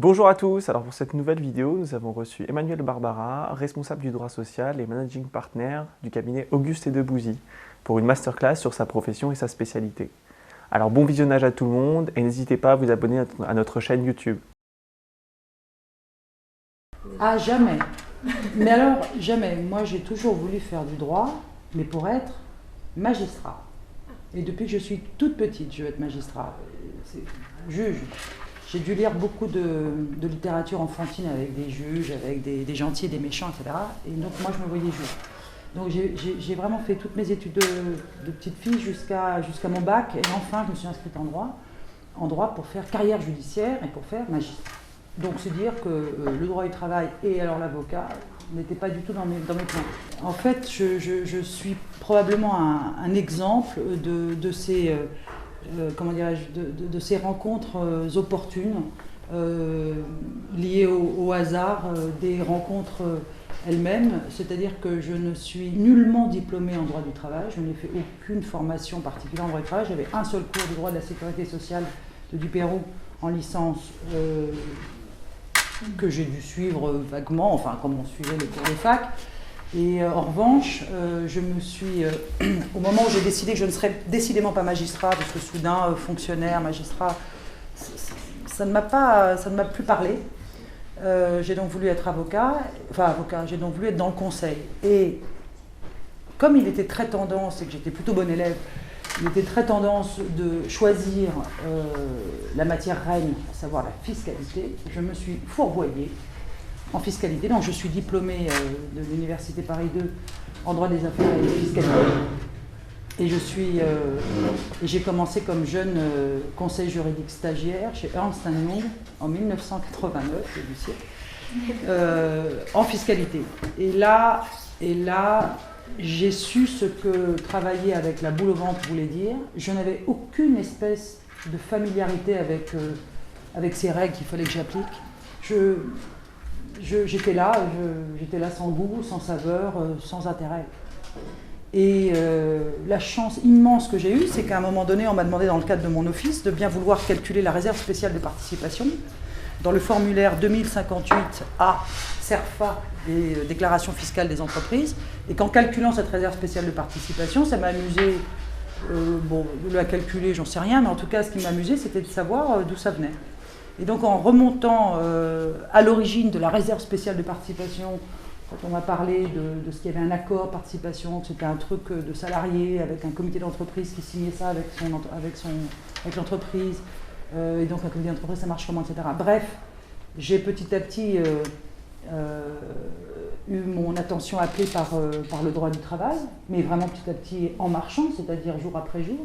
Bonjour à tous, alors pour cette nouvelle vidéo, nous avons reçu Emmanuel Barbara, responsable du droit social et managing partner du cabinet Auguste et Debouzy, pour une masterclass sur sa profession et sa spécialité. Alors bon visionnage à tout le monde et n'hésitez pas à vous abonner à notre chaîne YouTube. Ah, jamais. Mais alors, jamais. Moi, j'ai toujours voulu faire du droit, mais pour être magistrat. Et depuis que je suis toute petite, je veux être magistrat. C'est juge. J'ai dû lire beaucoup de littérature enfantine avec des juges, avec des gentils et des méchants, etc. Et donc, moi, je me voyais juge. Donc, j'ai vraiment fait toutes mes études de petite fille jusqu'à mon bac. Et enfin, je me suis inscrite en droit pour faire carrière judiciaire et pour faire magistrat. Donc, c'est dire que le droit du travail et alors l'avocat n'étaient pas du tout dans mes plans. En fait, je suis probablement un exemple de ces, comment dirais-je, de ces rencontres opportunes liées au hasard des rencontres elles-mêmes. C'est-à-dire que je ne suis nullement diplômée en droit du travail, je n'ai fait aucune formation particulière en droit du travail. J'avais un seul cours de droit de la sécurité sociale de Duperrou en licence que j'ai dû suivre vaguement, enfin comme on suivait les cours de fac. Et en revanche, je me suis, au moment où j'ai décidé que je ne serais décidément pas magistrat, parce que soudain, fonctionnaire, magistrat, ça ne m'a plus parlé. J'ai donc voulu être avocat, j'ai donc voulu être dans le conseil. Et comme il était très tendance, et que j'étais plutôt bonne élève, il était très tendance de choisir la matière reine, à savoir la fiscalité. Je me suis fourvoyée en fiscalité. Donc je suis diplômée de l'Université Paris 2 en droit des affaires et de fiscalité. Et j'ai commencé comme jeune conseil juridique stagiaire chez Ernst & Young en 1989, du siècle, en fiscalité. Et là, j'ai su ce que travailler avec la boule au ventre voulait dire. Je n'avais aucune espèce de familiarité avec ces règles qu'il fallait que j'applique. J'étais là sans goût, sans saveur, sans intérêt. Et la chance immense que j'ai eue, c'est qu'à un moment donné, on m'a demandé dans le cadre de mon office de bien vouloir calculer la réserve spéciale de participation dans le formulaire 2058A CERFA des déclarations fiscales des entreprises. Et qu'en calculant cette réserve spéciale de participation, ça m'a amusé, de la calculer, j'en sais rien, mais en tout cas, ce qui m'amusait, c'était de savoir d'où ça venait. Et donc, en remontant à l'origine de la réserve spéciale de participation, quand on m'a parlé de ce qu'il y avait un accord participation, que c'était un truc de salarié avec un comité d'entreprise qui signait ça avec l'entreprise, et donc un comité d'entreprise, ça marche comment, etc. Bref, j'ai petit à petit eu mon attention appelée par le droit du travail, mais vraiment petit à petit en marchant, c'est-à-dire jour après jour.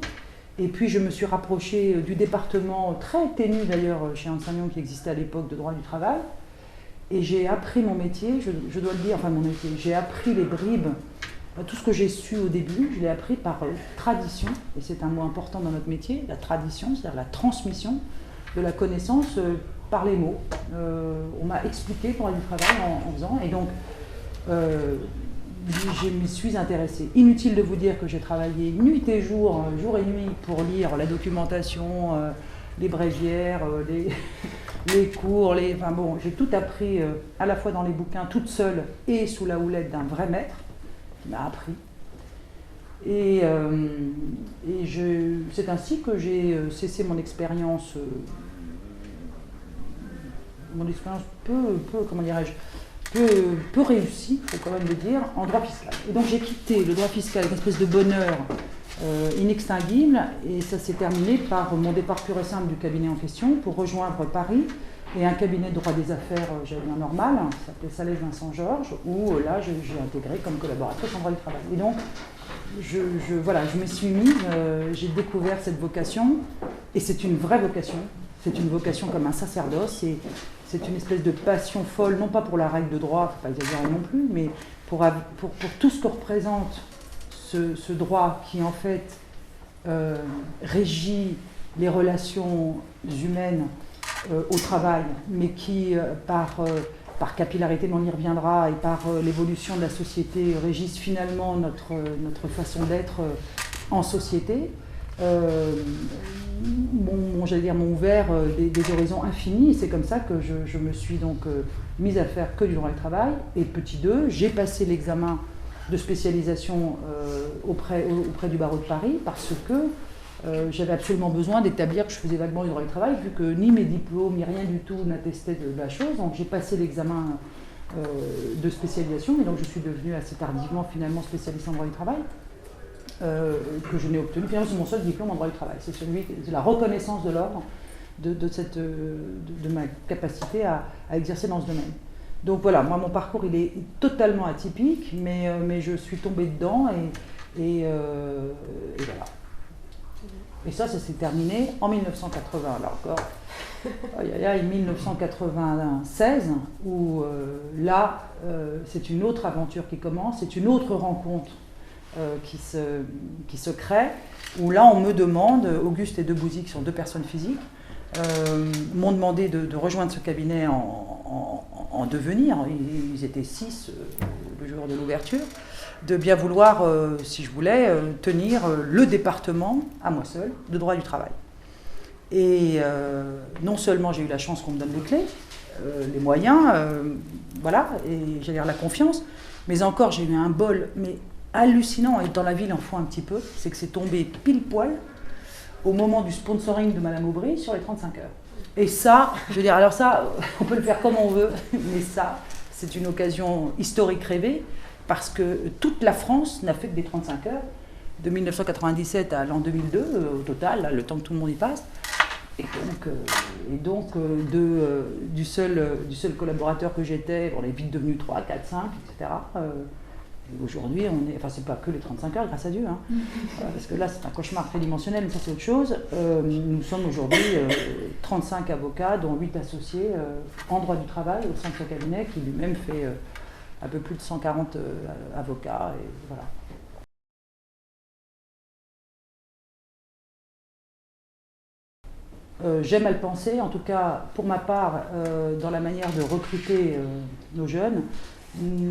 Et puis je me suis rapprochée du département très ténu d'ailleurs chez Ernst & Young qui existait à l'époque de droit du travail. Et j'ai appris mon métier, je dois le dire, enfin mon métier, j'ai appris les bribes, tout ce que j'ai su au début, je l'ai appris par tradition, et c'est un mot important dans notre métier, la tradition, c'est-à-dire la transmission de la connaissance par les mots. On m'a expliqué pour aller du travail en faisant, et donc je m'y suis intéressée. Inutile de vous dire que j'ai travaillé nuit et jour, jour et nuit, pour lire la documentation, les bréviaires, les cours, enfin bon, j'ai tout appris à la fois dans les bouquins, toute seule, et sous la houlette d'un vrai maître qui m'a appris. Et c'est ainsi que j'ai cessé mon expérience peu réussie, il faut quand même le dire, en droit fiscal. Et donc j'ai quitté le droit fiscal, une espèce de bonheur inextinguible, et ça s'est terminé par mon départ pur et simple du cabinet en question pour rejoindre Paris et un cabinet de droit des affaires, j'allais dire normal, ça s'appelait Salès Vincent Georges, où là j'ai intégré comme collaboratrice en droit du travail. Et donc je me suis mise, j'ai découvert cette vocation, et c'est une vraie vocation, c'est une vocation comme un sacerdoce, et c'est une espèce de passion folle, non pas pour la règle de droit, il ne faut pas exagérer non plus, mais pour tout ce que représente ce droit qui en fait régit les relations humaines au travail, mais qui par capillarité, mais on y reviendra, et par l'évolution de la société régissent finalement notre façon d'être en société. m'ont ouvert des horizons infinis. Et c'est comme ça que je me suis donc mise à faire que du droit du travail. Et petit 2, j'ai passé l'examen de spécialisation auprès du barreau de Paris parce que j'avais absolument besoin d'établir que je faisais vaguement du droit du travail, vu que ni mes diplômes, ni rien du tout n'attestaient de la chose. Donc j'ai passé l'examen de spécialisation, et donc je suis devenue assez tardivement finalement spécialiste en droit du travail, que je n'ai obtenu. Finalement, c'est mon seul diplôme en droit du travail. C'est la reconnaissance de l'ordre de ma capacité à exercer dans ce domaine. Donc voilà, moi mon parcours il est totalement atypique, mais je suis tombée dedans et voilà. Et ça s'est terminé en 1980, là encore. Il y a 1996, où là, c'est une autre aventure qui commence, c'est une autre rencontre qui se crée, où là on me demande, Auguste et Debouzy, qui sont deux personnes physiques, m'ont demandé de rejoindre ce cabinet en devenir. Ils étaient 6 le jour de l'ouverture, de bien vouloir, si je voulais, tenir le département, à moi seule, de droit du travail. Et non seulement j'ai eu la chance qu'on me donne les clés, les moyens, voilà, et j'allais dire la confiance, mais encore j'ai eu un bol, mais hallucinant, et dans la ville il en faut un petit peu, c'est que c'est tombé pile poil au moment du sponsoring de Madame Aubry sur les 35 heures. Et ça, je veux dire, alors ça, on peut le faire comme on veut, mais ça, c'est une occasion historique rêvée, parce que toute la France n'a fait que des 35 heures, de 1997 à l'an 2002, au total, là, le temps que tout le monde y passe. Et donc du seul collaborateur que j'étais, on est vite devenu 3, 4, 5, etc. Aujourd'hui, enfin c'est pas que les 35 heures, grâce à Dieu, hein, parce que là c'est un cauchemar tridimensionnel, mais ça c'est autre chose. Nous sommes aujourd'hui 35 avocats, dont 8 associés en droit du travail au sein de ce cabinet, qui lui-même fait un peu plus de 140 avocats, et voilà. J'aime à le penser, en tout cas pour ma part, dans la manière de recruter nos jeunes,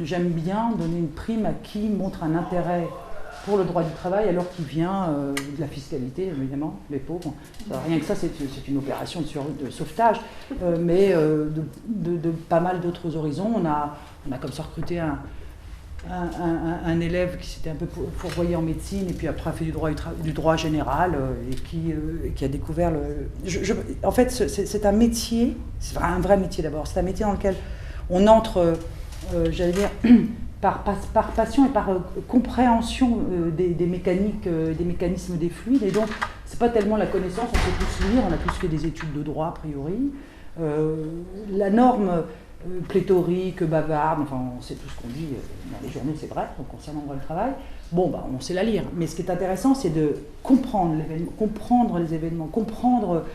j'aime bien donner une prime à qui montre un intérêt pour le droit du travail alors qu'il vient de la fiscalité, évidemment, les pauvres. Rien que ça, c'est une opération de sauvetage, mais de pas mal d'autres horizons. On a comme ça recruté un élève qui s'était un peu fourvoyé en médecine et puis après a fait du droit général et qui a découvert en fait, c'est un métier, c'est un vrai métier d'abord, c'est un métier dans lequel on entre, j'allais dire, par passion et par compréhension des mécaniques, des mécanismes des fluides, et donc c'est pas tellement la connaissance, on sait tous lire, on a tous fait des études de droit a priori, la norme pléthorique, bavarde, enfin on sait tout ce qu'on dit dans les journaux, c'est vrai, donc concernant le droit du travail, bon bah on sait la lire, mais ce qui est intéressant c'est de comprendre les événements, comprendre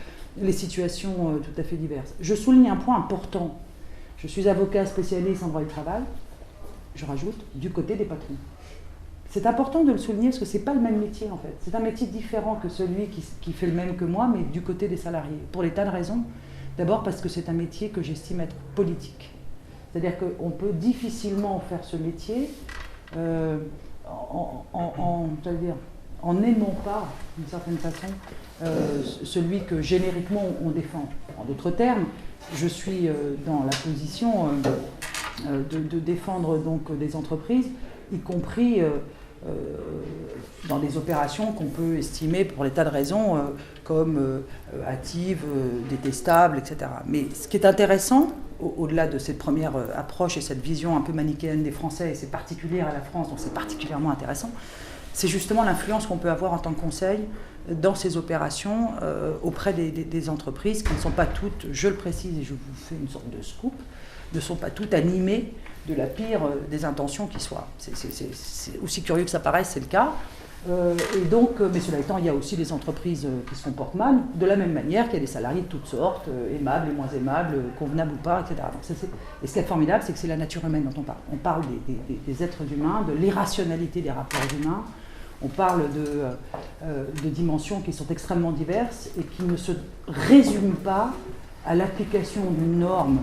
les situations tout à fait diverses. Je souligne un point important, je suis avocat spécialiste en droit du travail, je rajoute, du côté des patrons. C'est important de le souligner parce que c'est pas le même métier en fait, c'est un métier différent que celui qui fait le même que moi, mais du côté des salariés, pour des tas de raisons. D'abord parce que c'est un métier que j'estime être politique. C'est-à-dire qu'on peut difficilement faire ce métier en n'aimant pas, d'une certaine façon, celui que génériquement on défend. En d'autres termes, je suis dans la position de défendre donc des entreprises, y compris dans des opérations qu'on peut estimer pour des tas de raisons comme hâtives, détestables, etc. Mais ce qui est intéressant, au-delà de cette première approche et cette vision un peu manichéenne des Français, et c'est particulier à la France, donc c'est particulièrement intéressant, c'est justement l'influence qu'on peut avoir en tant que conseil dans ces opérations auprès des entreprises qui ne sont pas toutes, je le précise et je vous fais une sorte de scoop, ne sont pas toutes animées de la pire des intentions qui soient. C'est aussi curieux que ça paraisse, c'est le cas. Et donc, mais cela étant, il y a aussi des entreprises qui se comportent mal, de la même manière qu'il y a des salariés de toutes sortes, aimables et moins aimables, convenables ou pas, etc. Donc, et ce qui est formidable, c'est que c'est la nature humaine dont on parle. On parle des êtres humains, de l'irrationalité des rapports humains, on parle de dimensions qui sont extrêmement diverses et qui ne se résument pas à l'application d'une norme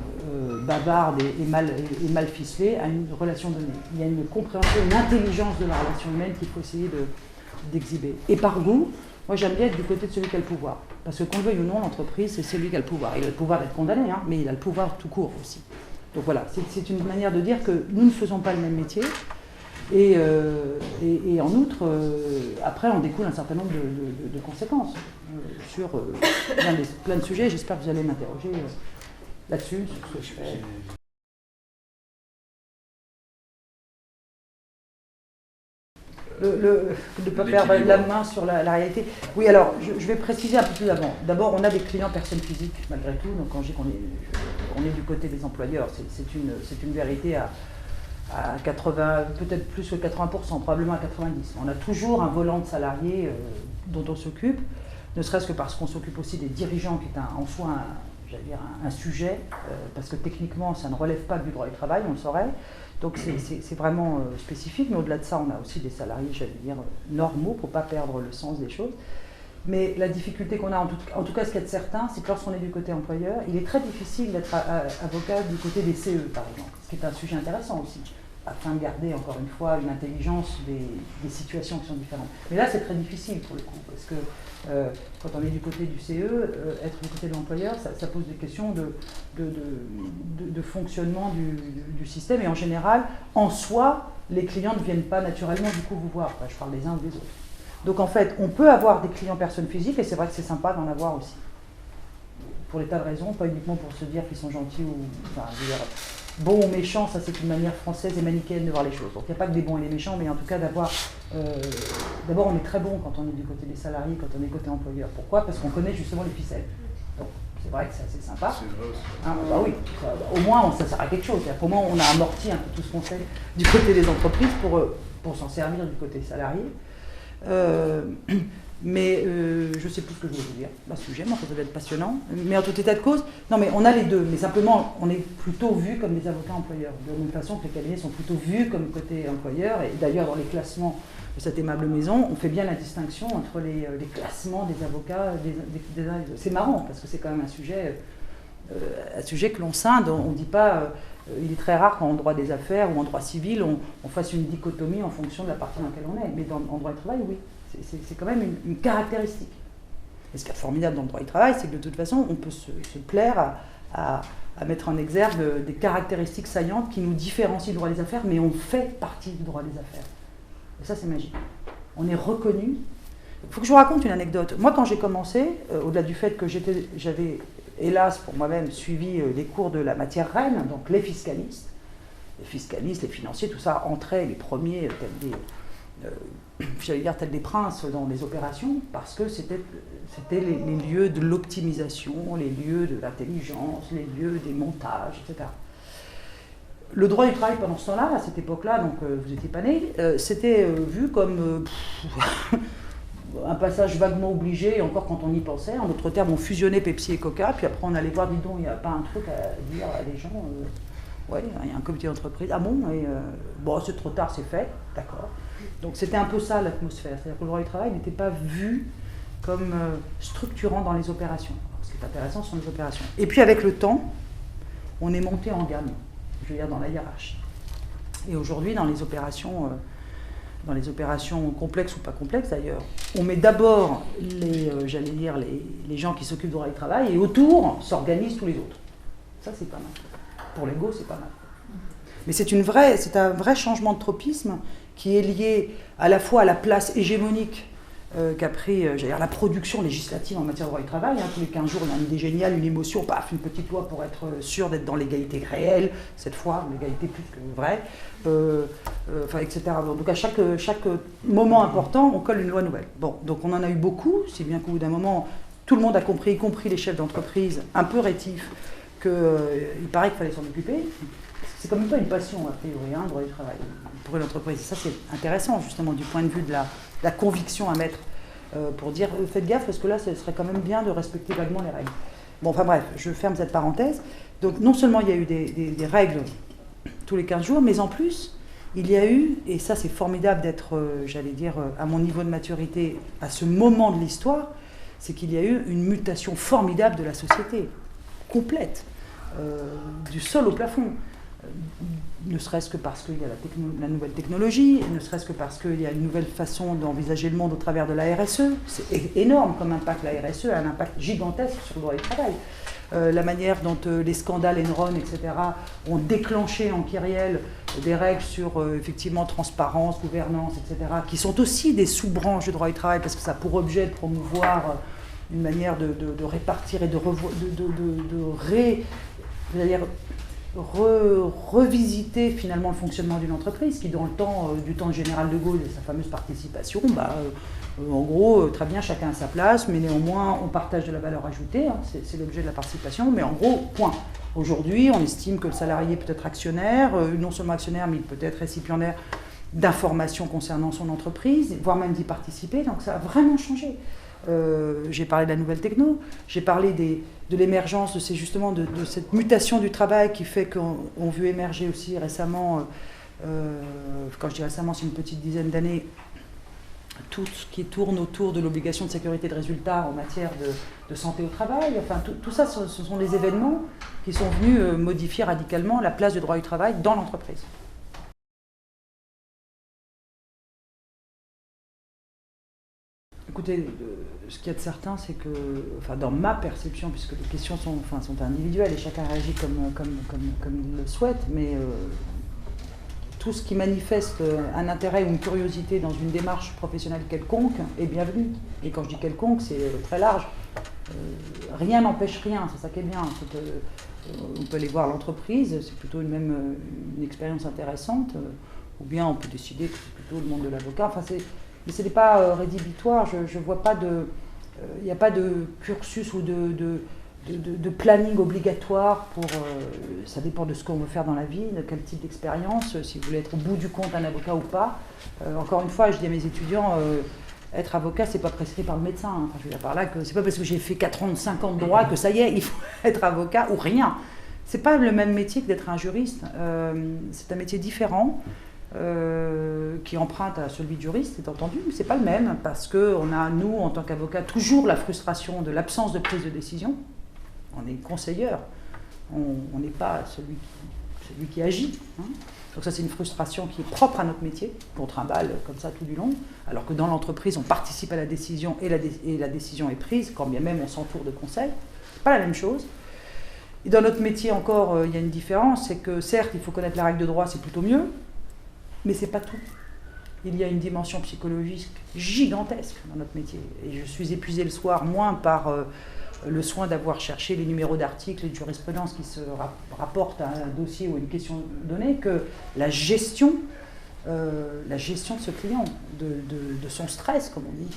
bavarde et mal ficelée à une relation donnée. Il y a une compréhension, une intelligence de la relation humaine qu'il faut essayer d'exhiber. Et par goût, Moi, j'aime bien être du côté de celui qui a le pouvoir. Parce que qu'on le veuille ou non, l'entreprise, c'est celui qui a le pouvoir. Il a le pouvoir d'être condamné, hein, mais il a le pouvoir tout court aussi. Donc voilà, c'est une manière de dire que nous ne faisons pas le même métier. Et en outre, après, on découle un certain nombre de conséquences sur plein de sujets. J'espère que vous allez m'interroger là-dessus, sur ce que je fais. De ne pas perdre la main sur la réalité. Oui, alors, je vais préciser un peu plus avant. D'abord, on a des clients personnes physiques, malgré tout. Donc, quand je dis qu'on est du côté des employeurs, c'est une vérité à 80, peut-être plus que 80%, probablement à 90%. On a toujours un volant de salariés dont on s'occupe, ne serait-ce que parce qu'on s'occupe aussi des dirigeants, qui est en soi un sujet, parce que techniquement, ça ne relève pas du droit du travail, on le saurait. Donc c'est vraiment spécifique, mais au-delà de ça, on a aussi des salariés, normaux, pour ne pas perdre le sens des choses. Mais la difficulté qu'on a, en tout cas ce qu'il y a de certain, c'est que lorsqu'on est du côté employeur, il est très difficile d'être avocat du côté des CE, par exemple, ce qui est un sujet intéressant aussi, afin de garder, encore une fois, une intelligence des situations qui sont différentes. Mais là, c'est très difficile pour le coup, parce que quand on est du côté du CE, être du côté de l'employeur, ça pose des questions de fonctionnement du système, et en général, en soi, les clients ne viennent pas naturellement du coup vous voir. Enfin, je parle des uns ou des autres. Donc en fait, on peut avoir des clients personnes physiques, et c'est vrai que c'est sympa d'en avoir aussi. Pour des tas de raisons, pas uniquement pour se dire qu'ils sont gentils ou... Enfin, je veux dire, bon ou méchant, ça c'est une manière française et manichéenne de voir les choses. Donc il n'y a pas que des bons et des méchants, mais en tout cas d'avoir... D'abord, on est très bon quand on est du côté des salariés, quand on est côté employeur. Pourquoi? Parce qu'on connaît justement les ficelles. Donc c'est vrai que c'est assez sympa. C'est vrai aussi. Hein, bah oui, au moins ça sert à quelque chose. Au moins on a amorti un peu tout ce qu'on fait du côté des entreprises pour s'en servir du côté des salariés. Mais je ne sais plus ce que je voulais vous dire, le sujet, moi, ça devait être passionnant. Mais en tout état de cause, non mais on a les deux, mais simplement on est plutôt vus comme des avocats employeurs. De la même façon que les cabinets sont plutôt vus comme côté employeur, et d'ailleurs dans les classements de cette aimable maison, on fait bien la distinction entre les classements des avocats, c'est marrant parce que c'est quand même un sujet que l'on scinde. On ne dit pas, il est très rare qu'en droit des affaires ou en droit civil, on fasse une dichotomie en fonction de la partie dans laquelle on est. Mais en droit du travail, oui, c'est quand même une caractéristique. Et ce qui est formidable dans le droit du travail, c'est que de toute façon, on peut se plaire à mettre en exergue des caractéristiques saillantes qui nous différencient du droit des affaires, mais on fait partie du droit des affaires. Et ça, c'est magique. On est reconnu. Il faut que je vous raconte une anecdote. Moi, quand j'ai commencé, au-delà du fait que j'avais, hélas, pour moi-même, suivi les cours de la matière reine, donc les fiscalistes, les financiers, tout ça, entraient les premiers, tels des princes dans les opérations, parce que c'était les lieux de l'optimisation, les lieux de l'intelligence, les lieux des montages, etc. Le droit du travail pendant ce temps-là, à cette époque-là, donc vous n'étiez pas né, c'était vu comme un passage vaguement obligé, et encore quand on y pensait. En d'autres termes, on fusionnait Pepsi et Coca, puis après on allait voir, dis donc, il n'y a pas un truc à dire à des gens, ouais, il y a un comité d'entreprise, ah bon, et bon, c'est trop tard, c'est fait, d'accord. Donc c'était un peu ça l'atmosphère, c'est-à-dire que le droit du travail n'était pas vu comme structurant dans les opérations. Alors, ce qui est intéressant, ce sont les opérations. Et puis avec le temps, on est monté en gamme, je veux dire dans la hiérarchie. Et aujourd'hui, dans les opérations complexes ou pas complexes d'ailleurs, on met d'abord les gens qui s'occupent du droit du travail, et autour s'organisent tous les autres. Ça, c'est pas mal. Pour l'ego, c'est pas mal. Mais c'est un vrai changement de tropisme qui est lié à la fois à la place hégémonique qu'a pris la production législative en matière de droit du travail. Tous les 15 jours, il y a une idée géniale, une émotion, paf, une petite loi pour être sûr d'être dans l'égalité réelle, cette fois, l'égalité plus que vraie, etc. Donc à chaque moment important, on colle une loi nouvelle. Bon, donc on en a eu beaucoup, si bien qu'au bout d'un moment, tout le monde a compris, y compris les chefs d'entreprise, un peu rétifs, qu'il paraît qu'il fallait s'en occuper. C'est quand même pas une passion, a priori, le droit du travail, pour une entreprise. Ça, c'est intéressant, justement, du point de vue de la conviction à mettre, pour dire, faites gaffe, parce que là, ce serait quand même bien de respecter vaguement les règles. Bon, enfin bref, je ferme cette parenthèse. Donc, non seulement il y a eu des règles tous les 15 jours, mais en plus, il y a eu, et ça, c'est formidable d'être, à mon niveau de maturité, à ce moment de l'histoire, c'est qu'il y a eu une mutation formidable de la société, complète, du sol au plafond. ne serait-ce que parce qu'il y a la nouvelle technologie, ne serait-ce que parce qu'il y a une nouvelle façon d'envisager le monde au travers de la RSE. C'est énorme comme impact. La RSE a un impact gigantesque sur le droit du travail. La manière dont les scandales Enron, etc., ont déclenché en kyrielle des règles sur effectivement transparence, gouvernance, etc., qui sont aussi des sous-branches du droit du travail, parce que ça a pour objet de promouvoir une manière de répartir et de revisiter finalement le fonctionnement d'une entreprise qui, dans le temps du temps de Général de Gaulle et sa fameuse participation, en gros, très bien, chacun a sa place, mais néanmoins, on partage de la valeur ajoutée, hein, c'est l'objet de la participation, mais en gros, point. Aujourd'hui, on estime que le salarié peut être actionnaire, non seulement actionnaire, mais il peut être récipiendaire d'informations concernant son entreprise, voire même d'y participer, donc ça a vraiment changé. J'ai parlé de la nouvelle techno, j'ai parlé de l'émergence de cette mutation du travail qui fait qu'on veut émerger aussi récemment, quand je dis récemment, c'est une petite dizaine d'années, tout ce qui tourne autour de l'obligation de sécurité de résultat en matière de santé au travail. Enfin, tout ça, ce sont des événements qui sont venus modifier radicalement la place du droit du travail dans l'entreprise. Écoutez, ce qu'il y a de certain, c'est que, dans ma perception, puisque les questions sont individuelles et chacun réagit comme il le souhaite, mais tout ce qui manifeste un intérêt ou une curiosité dans une démarche professionnelle quelconque est bienvenu. Et quand je dis quelconque, c'est très large. Rien n'empêche rien, c'est ça qui est bien. On peut aller voir l'entreprise, c'est plutôt une expérience intéressante, ou bien on peut décider que c'est plutôt le monde de l'avocat. Mais ce n'est pas rédhibitoire, je vois pas il n'y a pas de cursus ou de planning obligatoire pour... ça dépend de ce qu'on veut faire dans la vie, de quel type d'expérience, si vous voulez être au bout du compte un avocat ou pas. Encore une fois, je dis à mes étudiants, être avocat, c'est pas prescrit par le médecin. Hein. Enfin, je veux dire par là que c'est pas parce que j'ai fait 4 ans, 5 ans de droit que ça y est, il faut être avocat ou rien. C'est pas le même métier que d'être un juriste. C'est un métier différent. Qui emprunte à celui de juriste, c'est entendu, mais c'est pas le même, parce qu'on a, nous, en tant qu'avocats, toujours la frustration de l'absence de prise de décision. On est conseilleur, on n'est pas celui qui agit. Hein. Donc ça, c'est une frustration qui est propre à notre métier, qu'on trimballe comme ça tout du long, alors que dans l'entreprise, on participe à la décision et la décision est prise, quand bien même on s'entoure de conseils. C'est pas la même chose. Et dans notre métier encore, il y a une différence, c'est que certes, il faut connaître la règle de droit, c'est plutôt mieux, mais c'est pas tout. Il y a une dimension psychologique gigantesque dans notre métier. Et je suis épuisée le soir, moins par le soin d'avoir cherché les numéros d'articles et de jurisprudence qui se rapportent à un dossier ou à une question donnée, que la gestion de ce client, de son stress, comme on dit,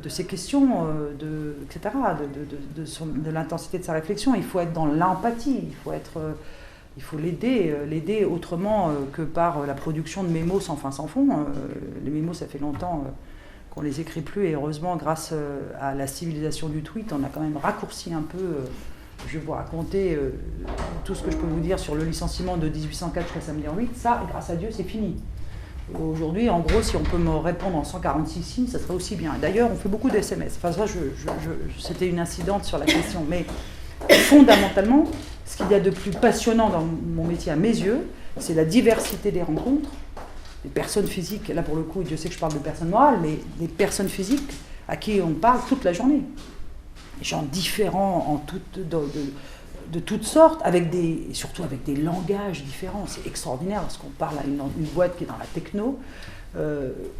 de ses questions, etc., de l'intensité de sa réflexion. Il faut être dans l'empathie, il faut l'aider autrement que par la production de mémos sans fin sans fond. Les mémos, ça fait longtemps qu'on les écrit plus, et heureusement, grâce à la civilisation du tweet, on a quand même raccourci un peu. Je vais vous raconter tout ce que je peux vous dire sur le licenciement de 1804 jusqu'à samedi en 8. Ça, grâce à Dieu, c'est fini. Aujourd'hui, en gros, si on peut me répondre en 146 signes, ça serait aussi bien. D'ailleurs, on fait beaucoup de SMS. Enfin, ça, c'était une incidente sur la question. Mais fondamentalement, ce qu'il y a de plus passionnant dans mon métier à mes yeux, c'est la diversité des rencontres, des personnes physiques, là pour le coup, Dieu sait que je parle de personnes morales, mais des personnes physiques à qui on parle toute la journée. Des gens différents de toutes sortes, surtout avec des langages différents. C'est extraordinaire lorsqu'on parle à une boîte qui est dans la techno.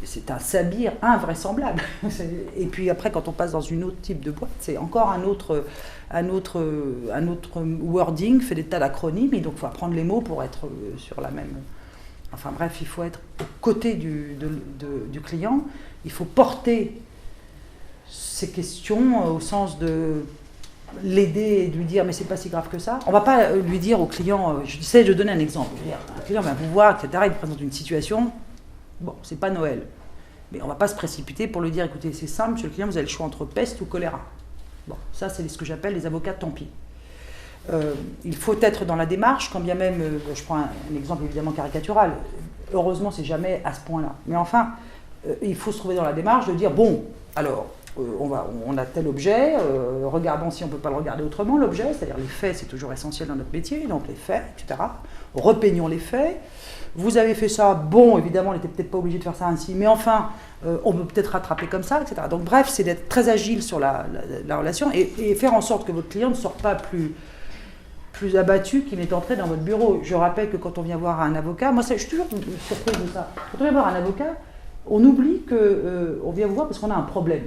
C'est un sabir invraisemblable. Et puis après, quand on passe dans une autre type de boîte, c'est encore un autre wording, fait des tas d'acronymes, et donc il faut apprendre les mots pour être sur la même... Enfin bref, il faut être aux côtés du client, il faut porter ces questions au sens de l'aider et de lui dire mais c'est pas si grave que ça. On va pas lui dire au client, j'essaie de donner un exemple, un client va vous voir, etc., il présente une situation, bon, c'est pas Noël, mais on va pas se précipiter pour lui dire écoutez, c'est simple, monsieur le client, vous avez le choix entre peste ou choléra. Bon, ça c'est ce que j'appelle les avocats tant pis. Il faut être dans la démarche, quand bien même, je prends un exemple évidemment caricatural, heureusement c'est jamais à ce point-là, mais enfin, il faut se trouver dans la démarche de dire bon, alors, on a tel objet, regardons si on ne peut pas le regarder autrement, l'objet, c'est-à-dire les faits, c'est toujours essentiel dans notre métier, donc les faits, etc. Repeignons les faits. Vous avez fait ça, bon, évidemment, on n'était peut-être pas obligé de faire ça ainsi, mais enfin, on peut peut-être rattraper comme ça, etc. Donc bref, c'est d'être très agile sur la relation et faire en sorte que votre client ne sorte pas plus abattu qu'il est entré dans votre bureau. Je rappelle que quand on vient voir un avocat, moi je suis toujours surprise de ça, quand on vient voir un avocat, on oublie qu'on vient vous voir parce qu'on a un problème.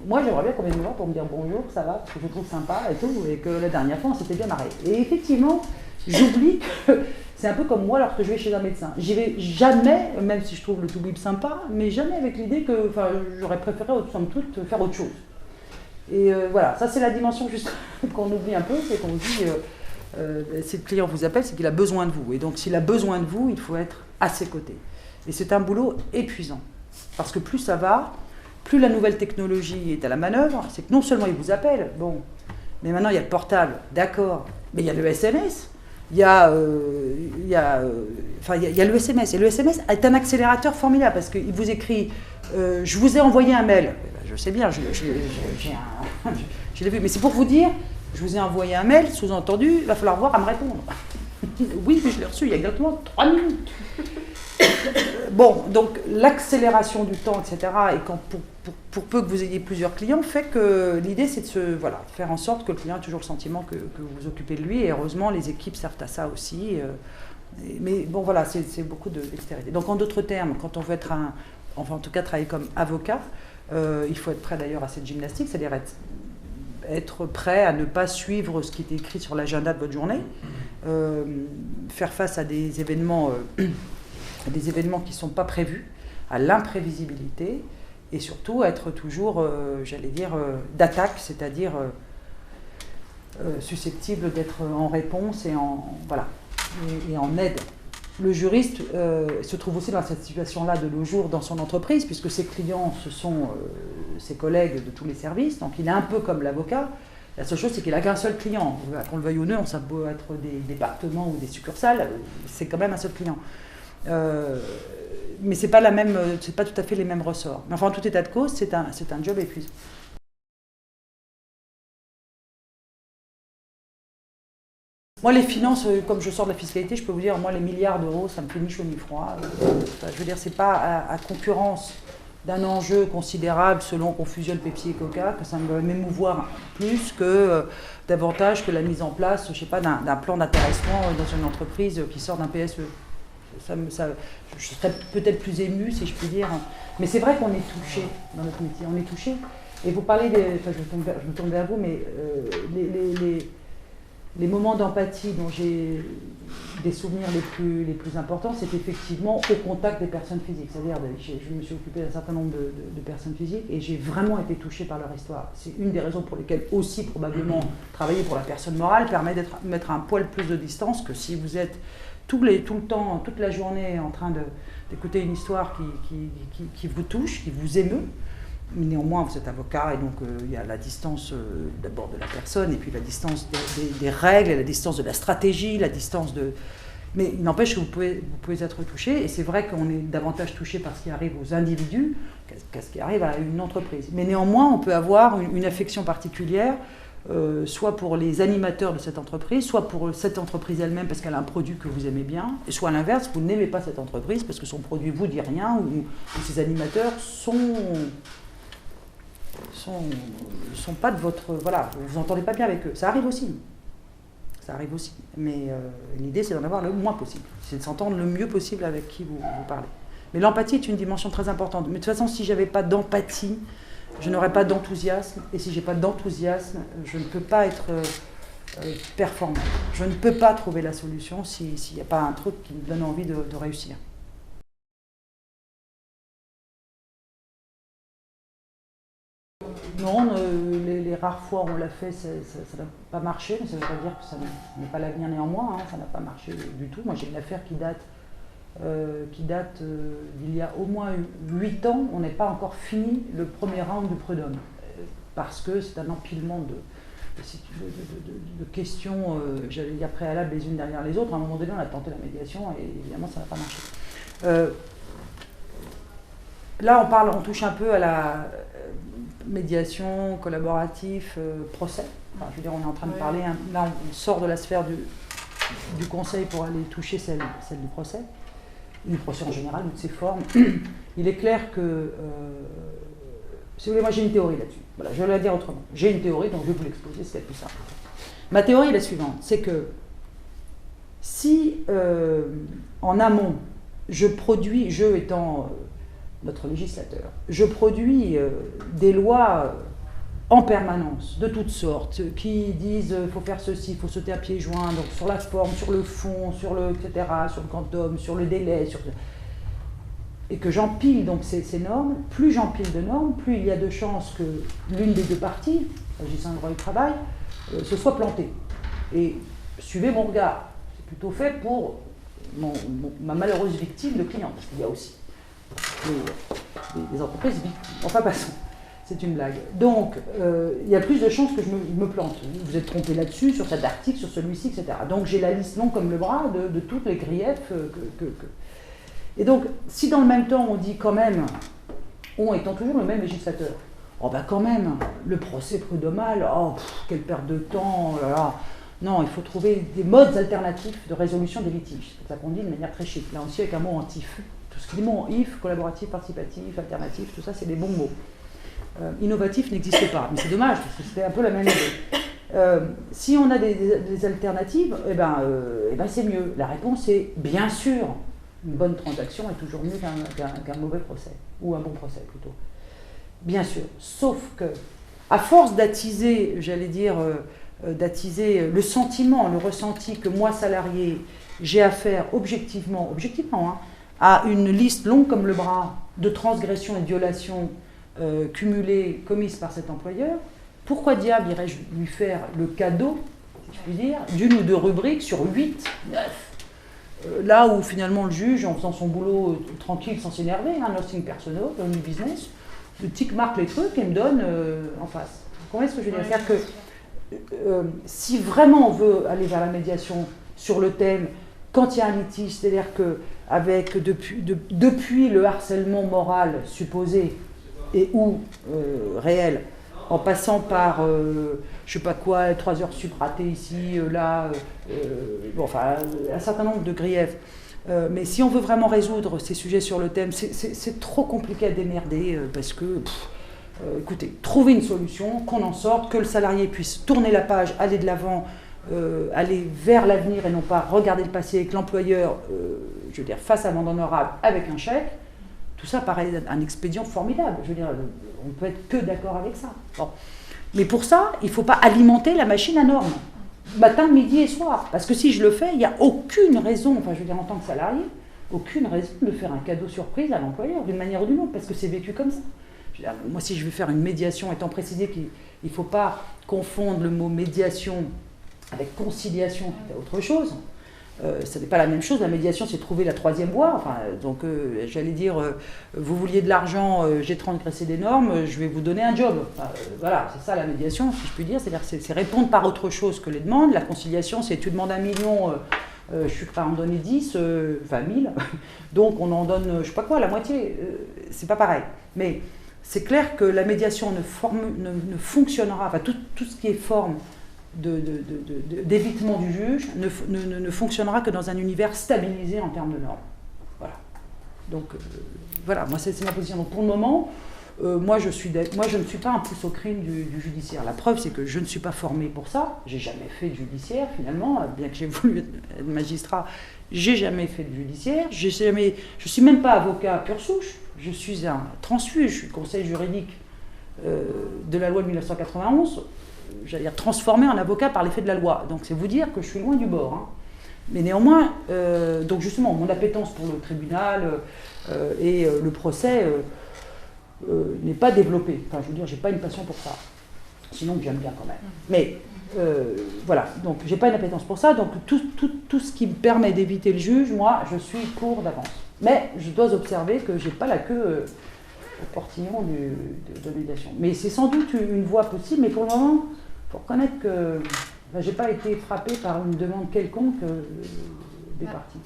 Moi, j'aimerais bien qu'on vienne me voir pour me dire bonjour, ça va, parce que je trouve sympa et tout, et que la dernière fois, on s'était bien marré. Et effectivement, j'oublie que c'est un peu comme moi lorsque je vais chez un médecin. J'y vais jamais, même si je trouve le tout-bib sympa, mais jamais avec l'idée que j'aurais préféré, somme toute, faire autre chose. Et voilà, ça c'est la dimension juste qu'on oublie un peu, c'est qu'on dit, si le client vous appelle, c'est qu'il a besoin de vous. Et donc, s'il a besoin de vous, il faut être à ses côtés. Et c'est un boulot épuisant. Parce que plus ça va, plus la nouvelle technologie est à la manœuvre, c'est que non seulement il vous appelle, bon, mais maintenant il y a le portable, d'accord, mais il y a le SMS, il y a le SMS, et le SMS est un accélérateur formidable, parce qu'il vous écrit « je vous ai envoyé un mail », je sais bien, je l'ai vu, mais c'est pour vous dire « je vous ai envoyé un mail », sous-entendu, il va falloir voir à me répondre. Oui, mais je l'ai reçu il y a exactement 3 minutes. Bon, donc l'accélération du temps, etc., et quand pour peu que vous ayez plusieurs clients, fait que l'idée c'est de faire en sorte que le client ait toujours le sentiment que vous vous occupez de lui, et heureusement les équipes servent à ça aussi. Mais bon voilà, c'est beaucoup d'extériorité. Donc en d'autres termes, quand on veut en tout cas travailler comme avocat, il faut être prêt d'ailleurs à cette gymnastique, c'est-à-dire être prêt à ne pas suivre ce qui est écrit sur l'agenda de votre journée, faire face à des événements qui ne sont pas prévus, à l'imprévisibilité, et surtout être toujours, d'attaque, c'est-à-dire susceptible d'être en réponse et en aide. Le juriste se trouve aussi dans cette situation-là de nos jours dans son entreprise, puisque ses clients, ce sont ses collègues de tous les services, donc il est un peu comme l'avocat. La seule chose, c'est qu'il n'a qu'un seul client. Qu'on le veuille ou non, ça peut être des départements ou des succursales, c'est quand même un seul client. Mais c'est pas tout à fait les mêmes ressorts. Mais enfin, en tout état de cause, c'est un job épuisant. Moi, les finances, comme je sors de la fiscalité, je peux vous dire, moi, les milliards d'euros, ça me fait ni chaud ni froid. Je veux dire, c'est pas à concurrence d'un enjeu considérable selon qu'on fusionne Pepsi et Coca que ça me va m'émouvoir plus que davantage que la mise en place, je sais pas, d'un plan d'intéressement dans une entreprise qui sort d'un PSE. Je serais peut-être plus émue, si je puis dire. Mais c'est vrai qu'on est touché dans notre métier, on est touché. Et vous parlez je me tourne vers vous, mais les moments d'empathie dont j'ai des souvenirs les plus importants, c'est effectivement au contact des personnes physiques. C'est-à-dire, je me suis occupée d'un certain nombre de personnes physiques et j'ai vraiment été touchée par leur histoire. C'est une des raisons pour lesquelles aussi, probablement, travailler pour la personne morale permet de mettre un poil plus de distance que si vous êtes tout le temps, toute la journée en train d'écouter une histoire qui vous touche, qui vous émeut. Mais néanmoins, vous êtes avocat et donc il y a la distance d'abord de la personne et puis la distance des règles, et la distance de la stratégie, la distance de... Mais il n'empêche que vous pouvez être touché, et c'est vrai qu'on est davantage touché par ce qui arrive aux individus qu'à ce qui arrive à une entreprise. Mais néanmoins, on peut avoir une affection particulière, soit pour les animateurs de cette entreprise, soit pour cette entreprise elle-même parce qu'elle a un produit que vous aimez bien, et soit à l'inverse, vous n'aimez pas cette entreprise parce que son produit vous dit rien, ou ses animateurs sont pas de votre... Voilà, vous n'entendez pas bien avec eux. Ça arrive aussi. Mais l'idée, c'est d'en avoir le moins possible. C'est de s'entendre le mieux possible avec qui vous parlez. Mais l'empathie est une dimension très importante. Mais de toute façon, si je n'avais pas d'empathie, je n'aurais pas d'enthousiasme. Et si je n'ai pas d'enthousiasme, je ne peux pas être performant. Je ne peux pas trouver la solution s'il n'y a pas un truc qui me donne envie de réussir. Non, les rares fois où on l'a fait, ça n'a pas marché, mais ça ne veut pas dire que ça n'est pas l'avenir néanmoins, ça n'a pas marché du tout. Moi j'ai une affaire qui date d'il y a au moins 8 ans, on n'est pas encore fini le premier round du prud'homme, parce que c'est un empilement de questions, j'allais dire préalables les unes derrière les autres. À un moment donné, on a tenté la médiation et évidemment ça n'a pas marché. Là on touche un peu à médiation, collaboratif, procès. Enfin, je veux dire, on est en train de parler, là on sort de la sphère du conseil pour aller toucher celle du procès en général, ou de ses formes. Il est clair que, si vous voulez, moi j'ai une théorie là-dessus. Voilà, je vais la dire autrement. J'ai une théorie, donc je vais vous l'exposer, c'est plus simple. Ma théorie est la suivante, c'est que si en amont, je produis, je étant notre législateur, je produis des lois en permanence, de toutes sortes, qui disent faut faire ceci, il faut sauter à pieds joints, donc sur la forme, sur le fond, sur le etc., sur le quantum, sur le délai, et que j'empile donc ces normes, plus j'empile de normes, plus il y a de chances que l'une des deux parties, s'agissant du droit du travail, se soit plantée. Et suivez mon regard, c'est plutôt fait pour ma malheureuse victime de client, parce qu'il y a aussi des entreprises victimes. Enfin, passons. C'est une blague. Donc, il y a plus de chances que je me plante. Vous êtes trompé là-dessus, sur cet article, sur celui-ci, etc. Donc, j'ai la liste longue comme le bras de tous les griefs Et donc, si dans le même temps, on dit quand même, on étant toujours le même législateur, oh ben quand même, le procès prud'homal, oh, quelle perte de temps, oh là là. Non, il faut trouver des modes alternatifs de résolution des litiges. C'est ça qu'on dit de manière très chic. Là aussi, avec un mot antif. Tout ce qui est mot if, collaboratif, participatif, alternatif, tout ça, c'est des bons mots. Innovatif n'existe pas, mais c'est dommage, parce que c'était un peu la même idée. Si on a des alternatives, eh ben, c'est mieux. La réponse est bien sûr, une bonne transaction est toujours mieux qu'un mauvais procès, ou un bon procès plutôt. Bien sûr, sauf que, à force d'attiser, j'allais dire, d'attiser le sentiment, le ressenti que moi, salarié, j'ai affaire objectivement, hein, à une liste longue comme le bras de transgressions et de violations cumulées, commises par cet employeur, pourquoi diable irais-je lui faire le cadeau, si je puis dire, d'une ou deux rubriques sur 8, 9 là où finalement le juge, en faisant son boulot tranquille, sans s'énerver, nothing personal, only business, le tic marque les trucs et me donne en face. Vous comprenez ce que je veux dire? C'est-à-dire que si vraiment on veut aller vers la médiation sur le thème, quand il y a un litige, c'est-à-dire que depuis le harcèlement moral supposé et ou réel, en passant par, je sais pas quoi, 3 heures sup ratées ici, là, bon, enfin, un certain nombre de griefs. Mais si on veut vraiment résoudre ces sujets sur le thème, c'est trop compliqué à démerder, parce que, écoutez, trouver une solution, qu'on en sorte, que le salarié puisse tourner la page, aller de l'avant, aller vers l'avenir et non pas regarder le passé, et que l'employeur, je veux dire, fasse amende honorable avec un chèque. Tout ça paraît un expédient formidable. Je veux dire, on ne peut être que d'accord avec ça. Bon. Mais pour ça, il ne faut pas alimenter la machine à normes, matin, midi et soir. Parce que si je le fais, il n'y a aucune raison, enfin je veux dire en tant que salarié, aucune raison de faire un cadeau surprise à l'employeur, d'une manière ou d'une autre, parce que c'est vécu comme ça. Je veux dire, moi, si je veux faire une médiation, étant précisé qu'il ne faut pas confondre le mot médiation avec conciliation, qui est autre chose. Ce n'est pas la même chose, la médiation c'est trouver la troisième voie, enfin, donc j'allais dire, vous vouliez de l'argent, j'ai transgressé des normes, je vais vous donner un job. Enfin, voilà, c'est ça la médiation, si je puis dire, c'est-à-dire c'est répondre par autre chose que les demandes. La conciliation c'est tu demandes 1 million, je suis prêt à en donner 10, enfin 1000, donc on en donne, je sais pas quoi, la moitié, c'est pas pareil. Mais c'est clair que la médiation ne fonctionnera, enfin tout ce qui est forme d'évitement du juge ne fonctionnera que dans un univers stabilisé en termes de normes. Voilà. Donc, voilà, moi c'est ma position. Donc, pour le moment, moi je ne suis pas un pouce au crime du judiciaire. La preuve, c'est que je ne suis pas formé pour ça. J'ai jamais fait de judiciaire, finalement. Bien que j'ai voulu être magistrat, j'ai jamais fait de judiciaire. Je suis même pas avocat pure souche. Je suis un transfuge. Je suis conseil juridique de la loi de 1991. J'allais dire transformé en avocat par l'effet de la loi. Donc c'est vous dire que je suis loin du bord. Hein. Mais néanmoins, donc justement, mon appétence pour le tribunal et le procès n'est pas développée. Enfin, je veux dire, j'ai pas une passion pour ça. Sinon, j'aime bien quand même. Mais voilà, donc j'ai pas une appétence pour ça. Donc tout ce qui me permet d'éviter le juge, moi, je suis pour d'avance. Mais je dois observer que j'ai pas la queue au portillon de médiation. Mais c'est sans doute une voie possible, mais pour le moment, il faut reconnaître que je n'ai pas été frappé par une demande quelconque des parties.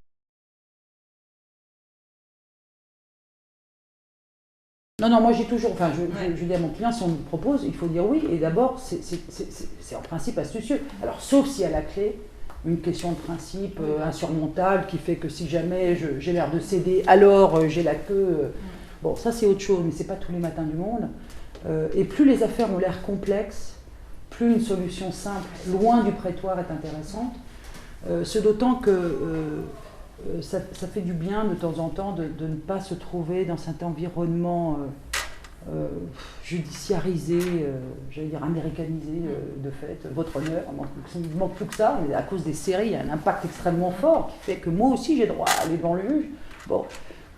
Non, non, moi j'ai toujours, enfin je dis à mon client, si on me propose, il faut dire oui, et d'abord c'est en principe astucieux. Alors sauf s'il y a la clé, une question de principe insurmontable qui fait que si jamais j'ai l'air de céder, alors j'ai la queue. Bon, ça c'est autre chose, mais c'est pas tous les matins du monde. Et plus les affaires ont l'air complexes, plus une solution simple, loin du prétoire est intéressante. Ce d'autant que ça fait du bien de temps en temps de ne pas se trouver dans cet environnement judiciarisé, j'allais dire américanisé de fait, votre honneur, il ne manque plus que ça, mais à cause des séries, il y a un impact extrêmement fort qui fait que moi aussi j'ai droit à aller devant le juge. Bon,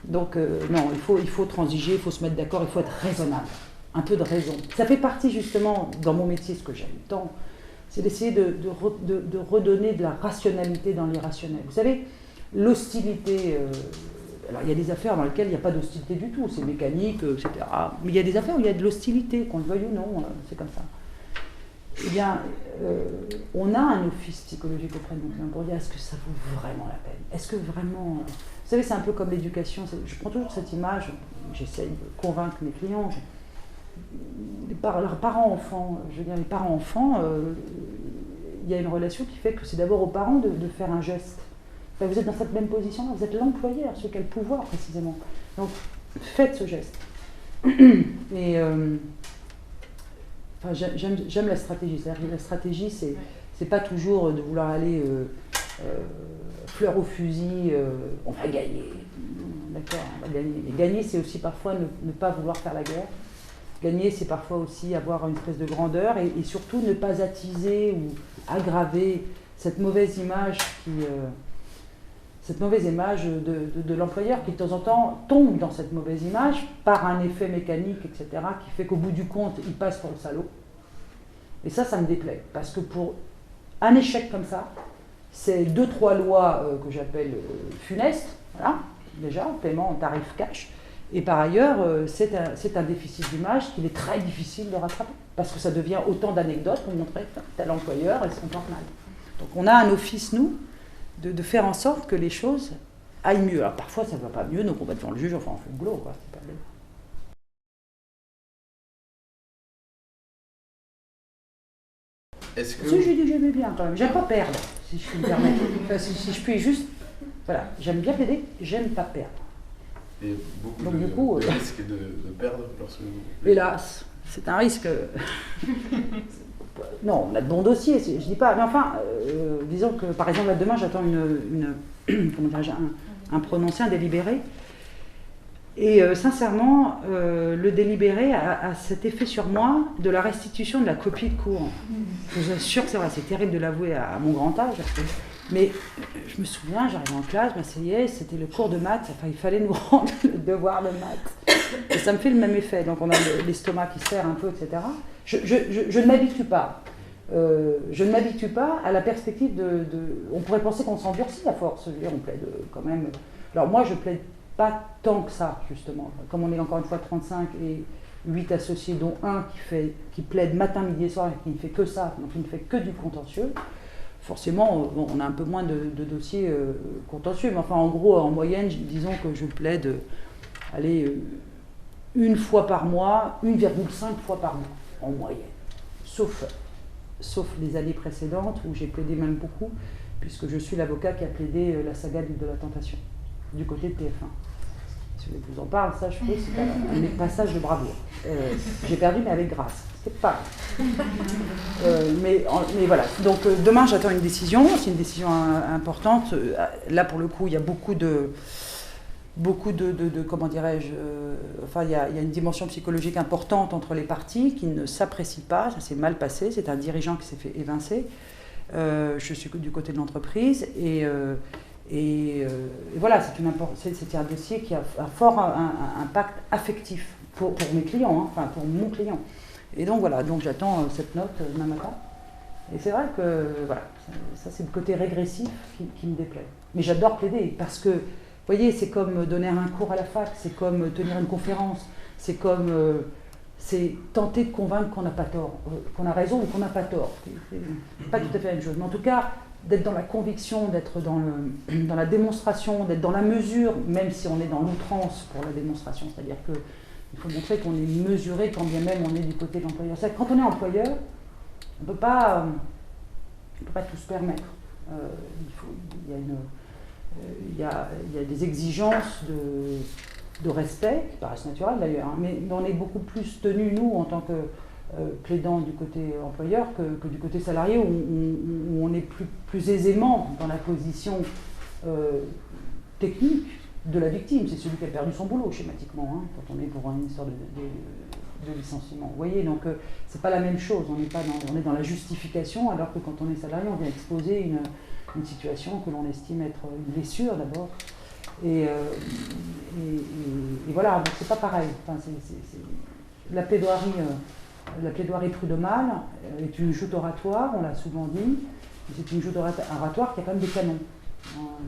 donc non, il faut transiger, il faut se mettre d'accord, il faut être raisonnable, un peu de raison. Ça fait partie justement, dans mon métier, ce que j'aime tant, c'est d'essayer de redonner de la rationalité dans l'irrationnel. Vous savez, l'hostilité, alors il y a des affaires dans lesquelles il n'y a pas d'hostilité du tout, c'est mécanique, etc. Mais il y a des affaires où il y a de l'hostilité, qu'on le veuille ou non, c'est comme ça. Eh bien, on a un office psychologique auprès de nos clients pour dire est-ce que ça vaut vraiment la peine? Est-ce que vraiment... Vous savez, c'est un peu comme l'éducation, je prends toujours cette image, j'essaye de convaincre mes clients, leurs parents-enfants, je veux dire, les parents-enfants, il y a une relation qui fait que c'est d'abord aux parents de faire un geste. Vous êtes dans cette même position-là, vous êtes l'employeur, celui qui a le pouvoir précisément. Donc faites ce geste. Et enfin, j'aime la stratégie. C'est-à-dire que la stratégie, c'est pas toujours de vouloir aller fleur au fusil, on va gagner. D'accord, on va gagner. Et gagner, c'est aussi parfois ne pas vouloir faire la guerre. Gagner, c'est parfois aussi avoir une espèce de grandeur et surtout ne pas attiser ou aggraver cette mauvaise image de l'employeur qui de temps en temps tombe dans cette mauvaise image par un effet mécanique, etc., qui fait qu'au bout du compte, il passe pour le salaud. Et ça me déplaît, parce que pour un échec comme ça, c'est 2-3 lois que j'appelle funestes, voilà, déjà, paiement en tarif cash, et par ailleurs, c'est un déficit d'image qu'il est très difficile de rattraper, parce que ça devient autant d'anecdotes pour montrer que tel employeur, elle se comporte mal. Donc on a un office, nous, de faire en sorte que les choses aillent mieux. Alors parfois ça ne va pas mieux, donc on va devant le juge, enfin on fait le boulot, quoi. C'est pas bien. Est-ce que... Si, j'ai dit que j'aimais bien quand même, j'aime pas perdre, si je puis me permettre. Enfin, si je puis juste, voilà, j'aime bien plaider, j'aime pas perdre. Et beaucoup donc, de, du coup, de risques de perdre lorsque vous... Hélas, c'est un risque. Non, on a de bons dossiers, je dis pas, mais enfin, disons que par exemple, là, demain j'attends un prononcé, un délibéré, et sincèrement, le délibéré a cet effet sur moi de la restitution de la copie de cours. Je vous assure que c'est vrai, c'est terrible de l'avouer à mon grand âge, mais je me souviens, j'arrivais en classe, je m'asseyais, c'était le cours de maths, enfin il fallait nous rendre le devoir de maths, et ça me fait le même effet, donc on a l'estomac qui serre un peu, etc. Je ne m'habitue pas. Je ne m'habitue pas à la perspective on pourrait penser qu'on s'endurcit à force. Je veux dire, on plaide quand même. Alors moi, je plaide pas tant que ça, justement. Comme on est encore une fois 35 et 8 associés, dont un qui plaide matin, midi et soir et qui ne fait que ça, donc il ne fait que du contentieux, forcément, on a un peu moins de dossiers contentieux. Mais enfin, en gros, en moyenne, disons que je plaide, une fois par mois, 1,5 fois par mois, en moyenne. Sauf les années précédentes où j'ai plaidé même beaucoup, puisque je suis l'avocat qui a plaidé la saga de la tentation, du côté de TF1. Si je vous en parle, ça, je trouve que c'est un de mes passages de bravoure. J'ai perdu, mais avec grâce. C'est pas mais voilà. Donc demain, j'attends une décision. C'est une décision importante. Là, pour le coup, il y a beaucoup de comment dirais-je, enfin il y a une dimension psychologique importante entre les parties qui ne s'apprécient pas, ça s'est mal passé, c'est un dirigeant qui s'est fait évincer, je suis du côté de l'entreprise et voilà, c'est un dossier qui a un fort impact affectif pour mes clients, hein, enfin pour mon client. Et donc voilà, donc j'attends cette note demain matin. Et c'est vrai que voilà, ça c'est le côté régressif qui me déplaît. Mais j'adore plaider parce que vous voyez, c'est comme donner un cours à la fac, c'est comme tenir une conférence, c'est comme c'est tenter de convaincre qu'on n'a pas tort, qu'on a raison ou qu'on n'a pas tort. C'est pas tout à fait la même chose. Mais en tout cas, d'être dans la conviction, d'être dans la démonstration, d'être dans la mesure, même si on est dans l'outrance pour la démonstration. C'est-à-dire que Il faut montrer qu'on est mesuré quand bien même on est du côté de l'employeur. C'est-à-dire que quand on est employeur, on ne peut pas tout se permettre. Il y a des exigences de respect, qui paraissent naturelles d'ailleurs, hein, mais on est beaucoup plus tenus, nous, en tant que plaidants du côté employeur, que du côté salarié, où on est plus aisément dans la position technique de la victime. C'est celui qui a perdu son boulot, schématiquement, hein, quand on est pour une histoire de licenciement. Vous voyez, donc c'est pas la même chose. On est dans la justification, alors que quand on est salarié, on vient exposer une situation que l'on estime être une blessure d'abord. Et voilà, donc c'est pas pareil. Enfin, la plaidoirie prud'homale est une joute oratoire, on l'a souvent dit. C'est une joute oratoire qui a quand même des canons,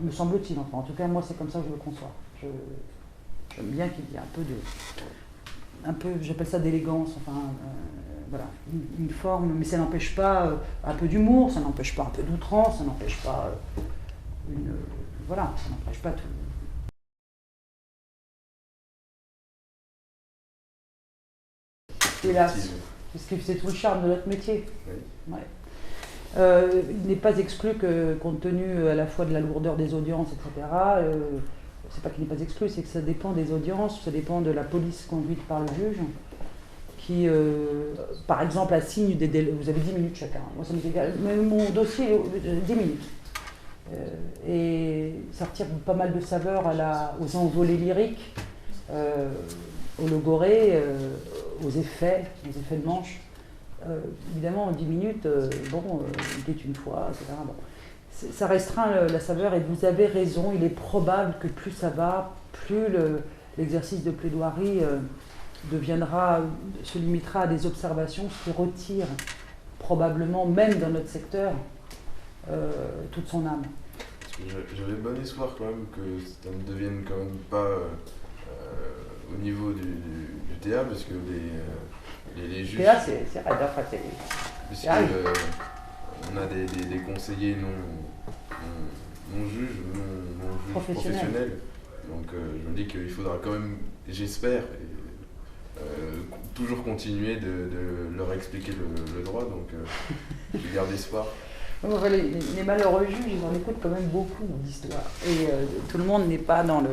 me semble-t-il. Enfin, en tout cas, moi, c'est comme ça que je le conçois. J'aime bien qu'il y ait un peu, j'appelle ça d'élégance, enfin, voilà, une forme, mais ça n'empêche pas un peu d'humour, ça n'empêche pas un peu d'outrance, ça n'empêche pas voilà, ça n'empêche pas tout. Hélas, parce que c'est tout le charme de notre métier. Oui. Ouais. Il n'est pas exclu que, compte tenu à la fois de la lourdeur des audiences, etc., c'est pas qu'il n'est pas exclu, c'est que ça dépend des audiences, ça dépend de la police conduite par le juge, qui, par exemple, assigne des délais. Vous avez 10 minutes chacun. Moi, ça m'est égal. Mais mon dossier, 10 minutes. Et ça retire pas mal de saveur aux envolées lyriques, au logoré, aux effets de manche. Évidemment, en 10 minutes, il était une fois, etc. Bon. Ça restreint la saveur, et vous avez raison, il est probable que plus ça va, plus l'exercice de plaidoirie se limitera à des observations, ce qui retire probablement, même dans notre secteur, toute son âme. J'avais bon espoir quand même que ça ne devienne quand même pas au niveau du TA, parce que les juges... TA, c'est raide, enfin, parce on a des conseillers non juges, non professionnels. Donc je me dis qu'il faudra quand même, j'espère, toujours continuer de leur expliquer le droit, donc je garde espoir. Les malheureux juges, ils en écoutent quand même beaucoup d'histoires. Et tout le monde n'est pas dans le...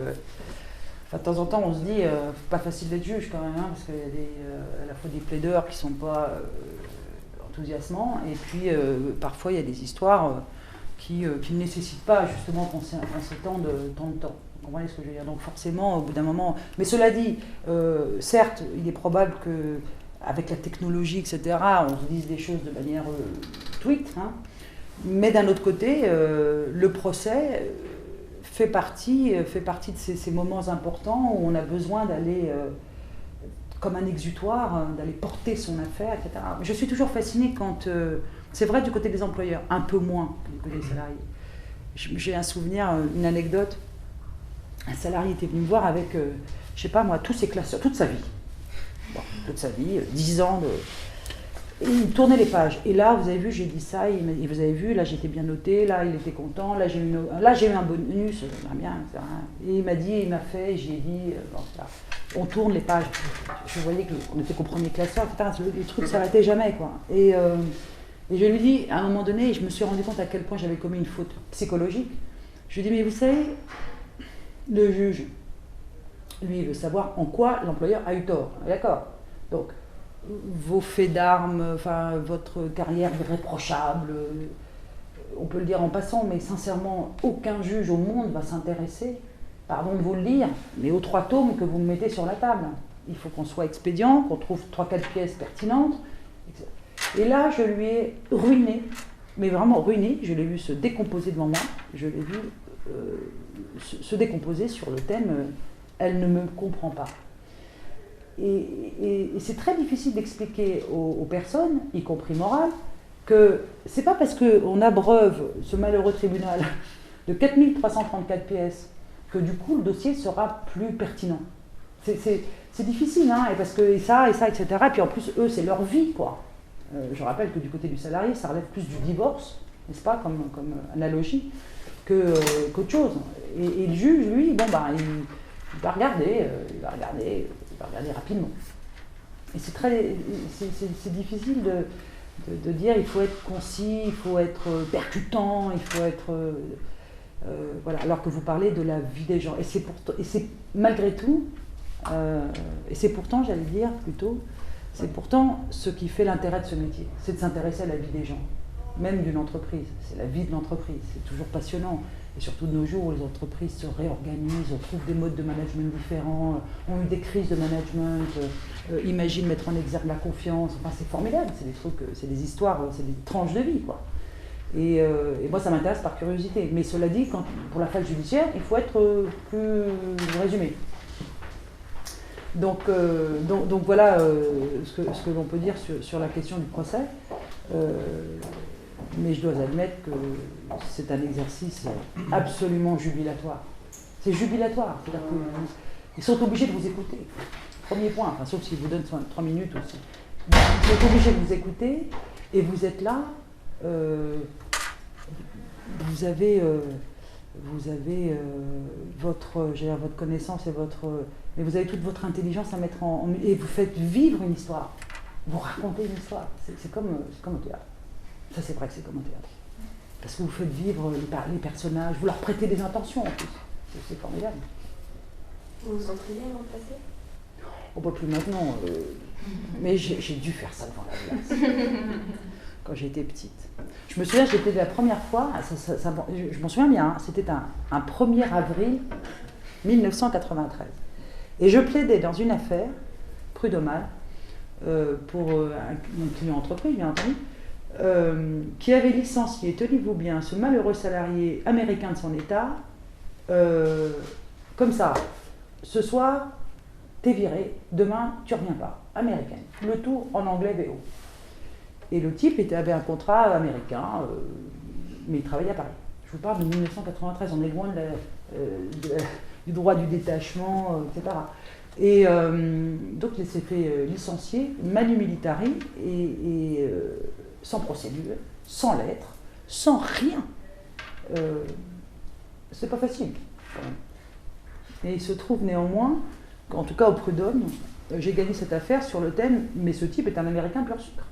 Enfin, de temps en temps, on se dit, pas facile d'être juge quand même, hein, parce qu'il y a à la fois des plaideurs qui ne sont pas enthousiasmants, et puis parfois il y a des histoires qui ne nécessitent pas justement un certain temps de temps. Vous comprenez ce que je veux dire? Donc forcément, au bout d'un moment... Mais cela dit, certes, il est probable qu'avec la technologie, etc., on se dise des choses de manière tweet, hein, mais d'un autre côté, le procès fait partie de ces moments importants où on a besoin d'aller, comme un exutoire, d'aller porter son affaire, etc. Je suis toujours fascinée quand... c'est vrai du côté des employeurs, un peu moins que du côté des salariés. J'ai un souvenir, une anecdote. Un salarié était venu me voir avec, je sais pas moi, tous ses classeurs, toute sa vie. Bon, toute sa vie, 10 ans de... Et il tournait les pages. Et là, vous avez vu, j'ai dit ça, et vous avez vu, là j'étais bien noté, là il était content, là j'ai eu un bonus, bien, etc. Et il m'a dit, il m'a fait, j'ai dit, bon, voilà. On tourne les pages. Je voyais qu'on était qu'au premier classeur, etc. Les trucs ne s'arrêtaient jamais, quoi. Et je lui dis, à un moment donné, je me suis rendu compte à quel point j'avais commis une faute psychologique. Je lui dis, mais vous savez, le juge, lui, il veut savoir en quoi l'employeur a eu tort. D'accord. Donc, vos faits d'armes, enfin, votre carrière irréprochable, on peut le dire en passant, mais sincèrement, aucun juge au monde va s'intéresser, pardon de vous le dire, mais aux 3 tomes que vous me mettez sur la table. Il faut qu'on soit expédient, qu'on trouve 3-4 pièces pertinentes. Et là, je lui ai ruiné, mais vraiment ruiné, je l'ai vu se décomposer devant moi, je l'ai vu se décomposer sur le thème « Elle ne me comprend pas ». Et c'est très difficile d'expliquer aux personnes, y compris morales, que c'est pas parce qu'on abreuve ce malheureux tribunal de 4334 pièces que du coup le dossier sera plus pertinent. C'est difficile, hein, et parce que ça, etc. Et puis en plus, eux, c'est leur vie, quoi. Je rappelle que du côté du salarié, ça relève plus du divorce, n'est-ce pas, comme analogie, qu'autre chose. Et le juge, lui, bon, bah, il va regarder, va regarder rapidement. Et c'est difficile de dire il faut être concis, il faut être percutant, il faut être... voilà, alors que vous parlez de la vie des gens. Et c'est malgré tout, et c'est pourtant, j'allais dire plutôt, c'est pourtant ce qui fait l'intérêt de ce métier, c'est de s'intéresser à la vie des gens, même d'une entreprise. C'est la vie de l'entreprise, c'est toujours passionnant. Et surtout de nos jours où les entreprises se réorganisent, trouvent des modes de management différents, ont eu des crises de management, imaginent mettre en exergue la confiance. Enfin, c'est formidable, c'est des trucs, c'est des histoires, c'est des tranches de vie, quoi. Et moi, ça m'intéresse par curiosité. Mais cela dit, pour la phase judiciaire, il faut être plus résumé. Donc voilà ce que l'on peut dire sur la question du procès. Mais je dois admettre que c'est un exercice absolument jubilatoire. C'est jubilatoire. C'est-à-dire qu'ils sont obligés de vous écouter. Premier point, enfin, sauf s'ils vous donnent 3 minutes aussi. Ils sont obligés de vous écouter et vous êtes là. Vous avez votre connaissance et mais vous avez toute votre intelligence à mettre et vous faites vivre une histoire. Vous racontez une histoire. C'est comme au théâtre. Ça, c'est vrai que c'est comme au théâtre. Parce que vous faites vivre les personnages, vous leur prêtez des intentions en plus. C'est formidable. Vous vous entraînez avant de passer ? Oh, pas plus maintenant. Mais j'ai dû faire ça devant la glace. Quand j'étais petite. Je me souviens, j'étais la première fois, je m'en souviens bien, hein, c'était un 1er avril 1993. Et je plaidais dans une affaire prud'homale pour mon client entreprise, bien entendu, qui avait licencié, tenez-vous bien, ce malheureux salarié américain de son état, comme ça, ce soir, t'es viré, demain, tu reviens pas, américaine. Le tout en anglais VO. Et le type avait un contrat américain, mais il travaillait à Paris. Je vous parle de 1993, on est loin du droit du détachement, etc. Et donc il s'est fait licencier, manu militari, et sans procédure, sans lettre, sans rien. C'est pas facile, quand même. Et il se trouve néanmoins qu'en tout cas au prud'homme, j'ai gagné cette affaire sur le thème, mais ce type est un Américain pur sucre.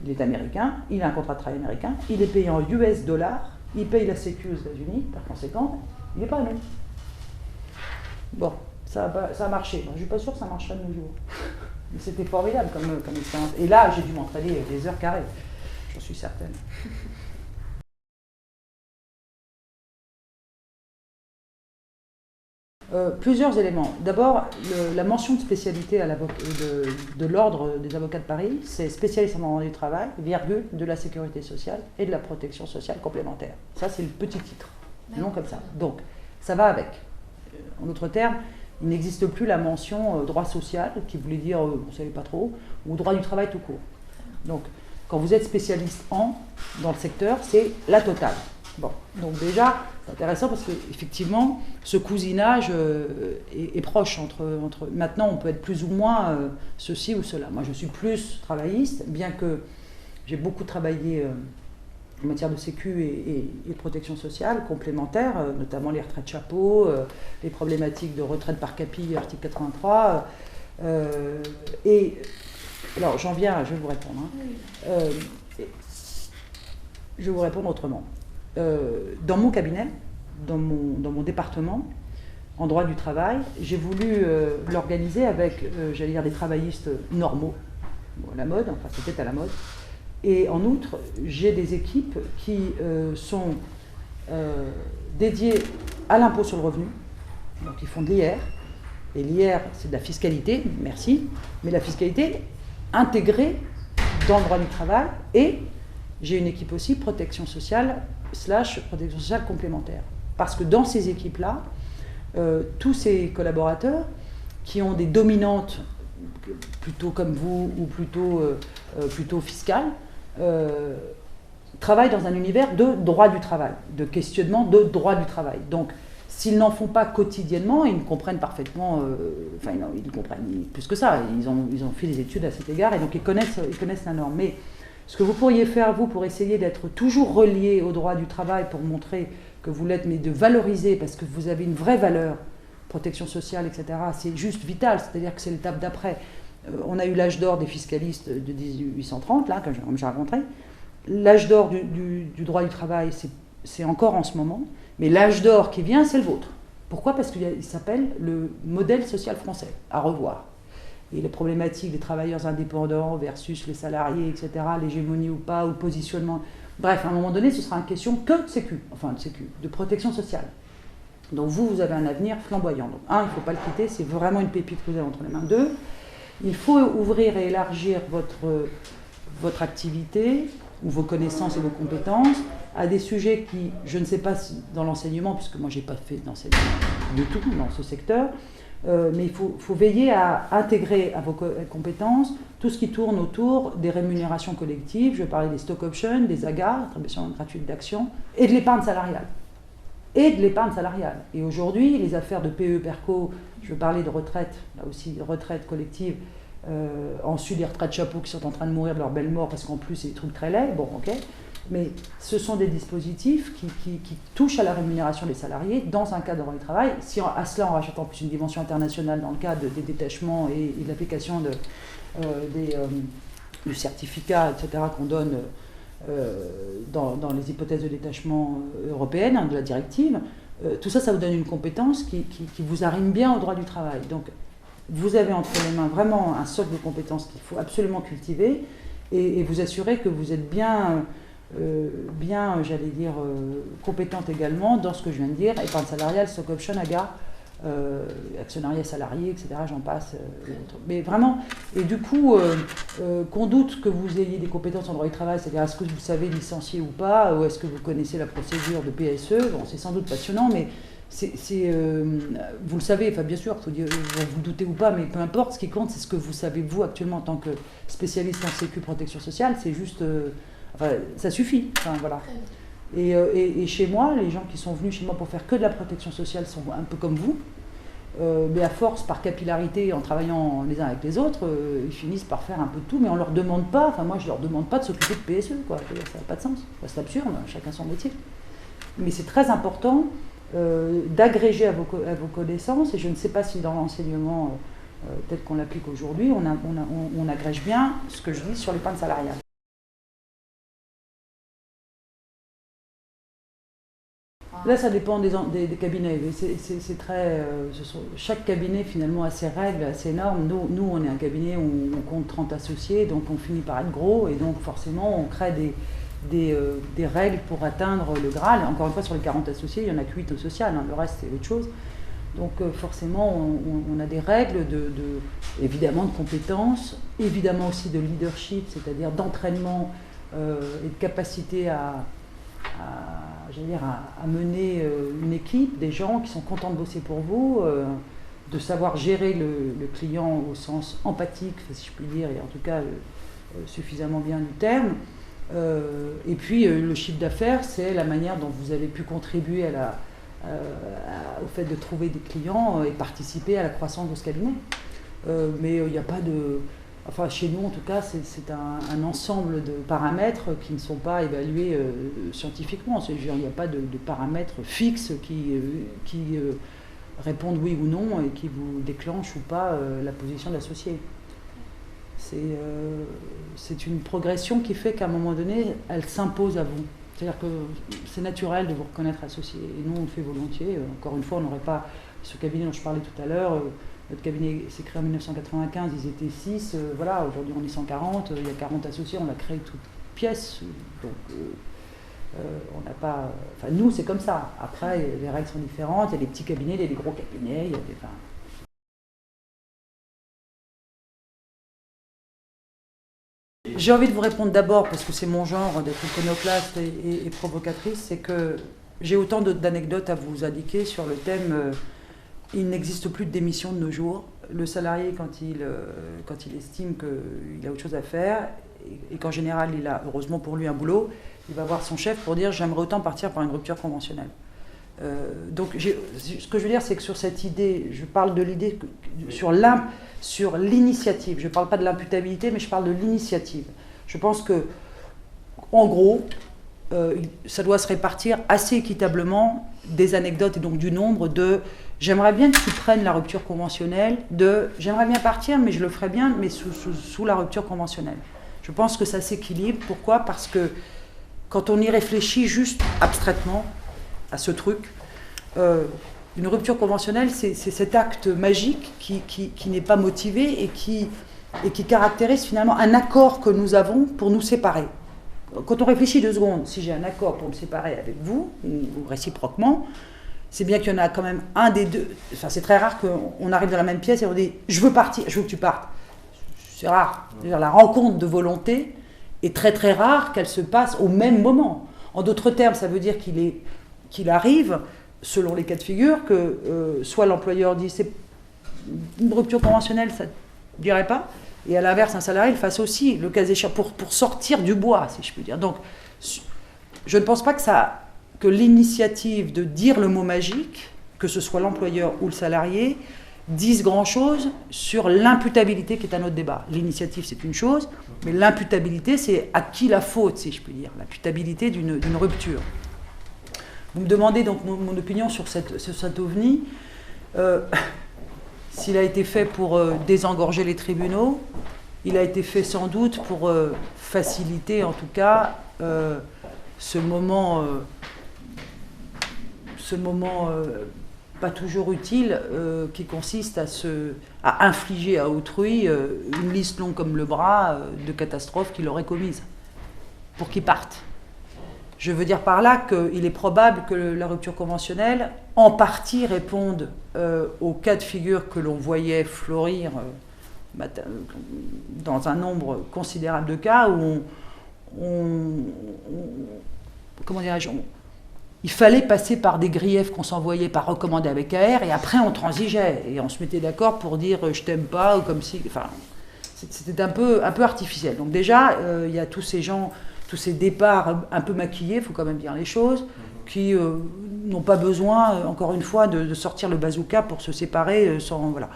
Il est américain, il a un contrat de travail américain, il est payé en US dollars, il paye la sécu aux États-Unis, par conséquent, il n'est pas à nous. Bon, ça a marché. Bon, je ne suis pas sûre que ça marchera de nos jours. Mais c'était formidable comme expérience. Et là, j'ai dû m'entraîner des heures carrées, j'en suis certaine. Plusieurs éléments. D'abord, la mention de spécialité de l'Ordre des avocats de Paris, c'est spécialiste en droit du travail, virgule, de la sécurité sociale et de la protection sociale complémentaire. Ça, c'est le petit titre, non comme ça. Donc, ça va avec. En d'autres termes, il n'existe plus la mention droit social, qui voulait dire, on ne savait pas trop, ou droit du travail tout court. Donc, quand vous êtes spécialiste dans le secteur, c'est la totale. Bon, donc déjà, c'est intéressant parce qu'effectivement, ce cousinage est proche entre... Maintenant, on peut être plus ou moins ceci ou cela. Moi, je suis plus travailliste, bien que j'ai beaucoup travaillé en matière de sécu et de protection sociale complémentaire, notamment les retraites chapeau, les problématiques de retraite par capi, article 83. Et alors, j'en viens, je vais vous répondre. Je vais vous répondre autrement. Dans mon cabinet, dans mon département, en droit du travail, j'ai voulu l'organiser avec, j'allais dire, des travaillistes normaux, bon, à la mode, enfin c'était à la mode. Et en outre, j'ai des équipes qui sont dédiées à l'impôt sur le revenu, donc ils font de l'IR, et l'IR c'est de la fiscalité, merci, mais la fiscalité intégrée dans le droit du travail, et j'ai une équipe aussi protection sociale / protection sociale complémentaire. Parce que dans ces équipes-là, tous ces collaborateurs qui ont des dominantes plutôt comme vous ou plutôt fiscales, travaillent dans un univers de droit du travail, de questionnement de droit du travail. Donc, s'ils n'en font pas quotidiennement, ils comprennent parfaitement, ils comprennent plus que ça, ils ont fait des études à cet égard et donc ils connaissent la norme. Mais ce que vous pourriez faire, vous, pour essayer d'être toujours relié au droit du travail, pour montrer que vous l'êtes, mais de valoriser, parce que vous avez une vraie valeur protection sociale, etc., c'est juste vital, c'est-à-dire que c'est l'étape d'après. On a eu l'âge d'or des fiscalistes de 1830, là, que j'ai rencontré. L'âge d'or du droit du travail, c'est encore en ce moment, mais l'âge d'or qui vient, c'est le vôtre. Pourquoi ? Parce qu'il s'appelle le modèle social français, à revoir. Et les problématiques des travailleurs indépendants versus les salariés, etc., l'hégémonie ou pas, ou le positionnement. Bref, à un moment donné, ce sera une question que de sécu, de protection sociale. Donc vous avez un avenir flamboyant. Donc il ne faut pas le quitter, c'est vraiment une pépite que vous avez entre les mains. 2, il faut ouvrir et élargir votre activité, ou vos connaissances et vos compétences, à des sujets qui, je ne sais pas si dans l'enseignement, puisque moi je n'ai pas fait d'enseignement du tout dans ce secteur, mais il faut veiller à intégrer à vos compétences tout ce qui tourne autour des rémunérations collectives. Je vais parler des stock options, des AGA, attribution gratuite d'actions, et de l'épargne salariale. Et aujourd'hui, les affaires de PE, PERCO, je veux parler de retraite, là aussi, de retraite collective, ensuite les retraites chapeaux qui sont en train de mourir de leur belle mort parce qu'en plus c'est des trucs très laids, bon ok, mais ce sont des dispositifs qui touchent à la rémunération des salariés dans un cadre du travail. Si à cela on rajoute en plus une dimension internationale dans le cadre des détachements et de l'application du certificat, etc., qu'on donne dans les hypothèses de détachement européennes, de la directive, tout ça, ça vous donne une compétence qui vous arrime bien au droit du travail. Donc vous avez entre les mains vraiment un socle de compétences qu'il faut absolument cultiver et vous assurer que vous êtes bien, j'allais dire, compétente également dans ce que je viens de dire, épargne salariale, stock option, AGA, actionnariat salarié, etc., j'en passe. Mais vraiment, et du coup, qu'on doute que vous ayez des compétences en droit du travail, c'est-à-dire est-ce que vous savez licencier ou pas, ou est-ce que vous connaissez la procédure de PSE, bon, c'est sans doute passionnant, mais vous le savez, enfin bien sûr, faut dire, vous doutez ou pas, mais peu importe, ce qui compte, c'est ce que vous savez, vous, actuellement, en tant que spécialiste en sécu protection sociale, c'est juste, ça suffit, enfin voilà. Et chez moi, les gens qui sont venus chez moi pour faire que de la protection sociale sont un peu comme vous, mais à force, par capillarité, en travaillant les uns avec les autres, ils finissent par faire un peu de tout, mais on leur demande pas, enfin moi je leur demande pas de s'occuper de PSE, quoi, ça n'a pas de sens, c'est absurde, chacun son métier. Mais c'est très important d'agréger à vos connaissances, et je ne sais pas si dans l'enseignement, peut-être qu'on l'applique aujourd'hui, on agrège bien ce que je dis sur l'épargne salariale. Là, ça dépend des cabinets. C'est très, chaque cabinet, finalement, a ses règles, a ses normes. Nous, on est un cabinet où on compte 30 associés, donc on finit par être gros, et donc forcément, on crée des règles pour atteindre le Graal. Encore une fois, sur les 40 associés, il n'y en a que 8 au social, hein, le reste, c'est autre chose. Donc forcément, on a des règles, évidemment, de compétences, évidemment aussi de leadership, c'est-à-dire d'entraînement et de capacité à mener une équipe, des gens qui sont contents de bosser pour vous, de savoir gérer le client au sens empathique, si je puis dire, et en tout cas suffisamment bien du terme. Et puis le chiffre d'affaires, c'est la manière dont vous avez pu contribuer au fait de trouver des clients et participer à la croissance de ce cabinet. Mais il n'y a pas de... Enfin, chez nous, en tout cas, c'est un ensemble de paramètres qui ne sont pas évalués scientifiquement. Il n'y a pas de paramètres fixes qui répondent oui ou non et qui vous déclenchent ou pas la position d'associé. C'est une progression qui fait qu'à un moment donné, elle s'impose à vous. C'est-à-dire que c'est naturel de vous reconnaître associé. Et nous, on le fait volontiers. Encore une fois, on n'aurait pas ce cabinet dont je parlais tout à l'heure. Notre cabinet s'est créé en 1995, ils étaient 6, voilà, aujourd'hui on est 140, il y a 40 associés, on l'a créé toute pièce, donc on n'a pas... Enfin, nous, c'est comme ça. Après, les règles sont différentes, il y a des petits cabinets, il y a des gros cabinets, il y a des... Enfin, j'ai envie de vous répondre d'abord, parce que c'est mon genre d'être iconoclaste et provocatrice, c'est que j'ai autant d'anecdotes à vous indiquer sur le thème... il n'existe plus de démission de nos jours. Le salarié, quand il estime qu'il a autre chose à faire, et qu'en général, il a, heureusement pour lui, un boulot, il va voir son chef pour dire « j'aimerais autant partir par une rupture conventionnelle ». Donc, ce que je veux dire, c'est que sur cette idée, je parle de l'idée sur l'initiative. Je ne parle pas de l'imputabilité, mais je parle de l'initiative. Je pense que, en gros, ça doit se répartir assez équitablement des anecdotes et donc du nombre de « j'aimerais bien que tu prennes la rupture conventionnelle » de « j'aimerais bien partir, mais je le ferais bien, mais sous la rupture conventionnelle ». Je pense que ça s'équilibre. Pourquoi ? Parce que quand on y réfléchit juste abstraitement à ce truc, une rupture conventionnelle, c'est cet acte magique qui n'est pas motivé et qui caractérise finalement un accord que nous avons pour nous séparer. Quand on réfléchit 2 secondes, si j'ai un accord pour me séparer avec vous, ou réciproquement, c'est bien qu'il y en a quand même un des deux. Enfin, c'est très rare qu'on arrive dans la même pièce et on dit « je veux partir, je veux que tu partes ». C'est rare. C'est-à-dire, la rencontre de volonté est très très rare qu'elle se passe au même moment. En d'autres termes, ça veut dire qu'il arrive, selon les cas de figure, que soit l'employeur dit c'est une rupture conventionnelle, ça ne dirait pas, et à l'inverse, un salarié le fasse aussi, le cas échéant, pour sortir du bois, si je puis dire. Donc, je ne pense pas que l'initiative de dire le mot magique, que ce soit l'employeur ou le salarié, disent grand-chose sur l'imputabilité qui est un autre débat. L'initiative, c'est une chose, mais l'imputabilité, c'est à qui la faute, si je puis dire, l'imputabilité d'une rupture. Vous me demandez donc mon opinion sur cet OVNI. S'il a été fait pour désengorger les tribunaux, il a été fait sans doute pour faciliter, en tout cas, ce moment pas toujours utile, qui consiste à infliger à autrui une liste longue comme le bras de catastrophes qu'il aurait commises, pour qu'il parte. Je veux dire par là qu'il est probable que la rupture conventionnelle, en partie, réponde aux cas de figure que l'on voyait fleurir dans un nombre considérable de cas où comment dirais-je, il fallait passer par des griefs qu'on s'envoyait par recommandé avec AR, et après on transigeait, et on se mettait d'accord pour dire « je t'aime pas » ou comme si... Enfin, c'était un peu artificiel. Donc déjà, il y a tous ces gens, tous ces départs un peu maquillés, il faut quand même dire les choses, qui n'ont pas besoin, encore une fois, de sortir le bazooka pour se séparer sans... Voilà.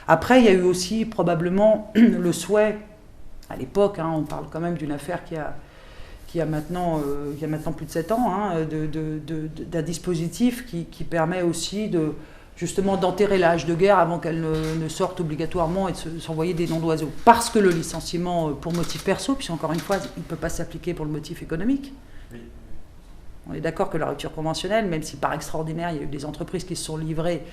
Après, il y a eu aussi probablement le souhait, à l'époque, on parle quand même d'une affaire qui a maintenant plus de 7 ans, d'un dispositif qui permet aussi justement d'enterrer la hache de guerre avant qu'elle ne sorte obligatoirement et de s'envoyer des noms d'oiseaux. Parce que le licenciement pour motif perso, puis encore une fois, il ne peut pas s'appliquer pour le motif économique. Oui. On est d'accord que la rupture conventionnelle, même si par extraordinaire, il y a eu des entreprises qui se sont livrées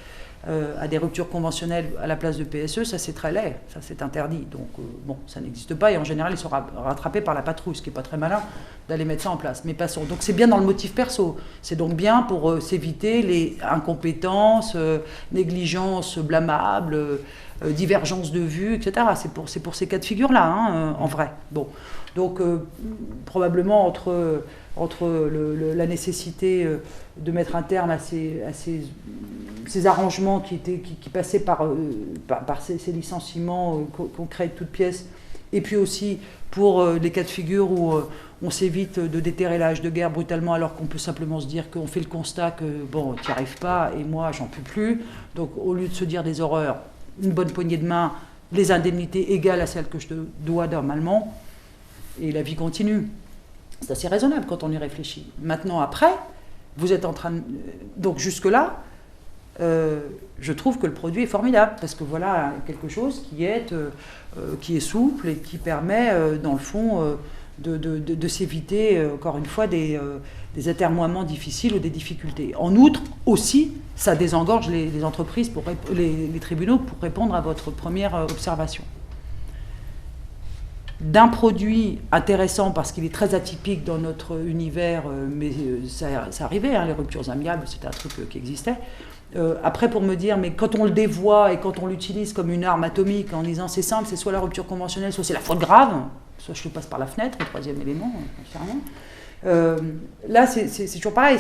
à des ruptures conventionnelles à la place de PSE, ça c'est très laid, ça c'est interdit. Donc bon, ça n'existe pas et en général ils sont rattrapés par la patrouille, ce qui n'est pas très malin d'aller mettre ça en place. Mais passons. Donc c'est bien dans le motif perso, c'est donc bien pour s'éviter les incompétences, négligences blâmables, divergences de vues, etc. C'est pour ces cas de figure-là, en vrai. Bon. Donc probablement entre la nécessité de mettre un terme à ces arrangements qui passaient par ces licenciements qu'on crée de toutes pièces, et puis aussi pour les cas de figure où on s'évite de déterrer la hache de guerre brutalement alors qu'on peut simplement se dire qu'on fait le constat que bon, tu n'y arrives pas et moi j'en peux plus. Donc au lieu de se dire des horreurs, une bonne poignée de main, les indemnités égales à celles que je te dois normalement, et la vie continue. C'est assez raisonnable quand on y réfléchit. Maintenant, après, vous êtes en train de... Donc jusque-là, je trouve que le produit est formidable, parce que voilà quelque chose qui est souple et qui permet, dans le fond, de s'éviter, encore une fois, des atermoiements difficiles ou des difficultés. En outre, aussi, ça désengorge les entreprises, les tribunaux, pour répondre à votre première observation. D'un produit intéressant parce qu'il est très atypique dans notre univers, mais ça arrivait, les ruptures amiables, c'était un truc qui existait. Après, pour me dire, mais quand on le dévoie et quand on l'utilise comme une arme atomique en disant c'est simple, c'est soit la rupture conventionnelle, soit c'est la faute grave, soit je le passe par la fenêtre, le troisième élément, j'en sais rien. Là, c'est toujours pareil,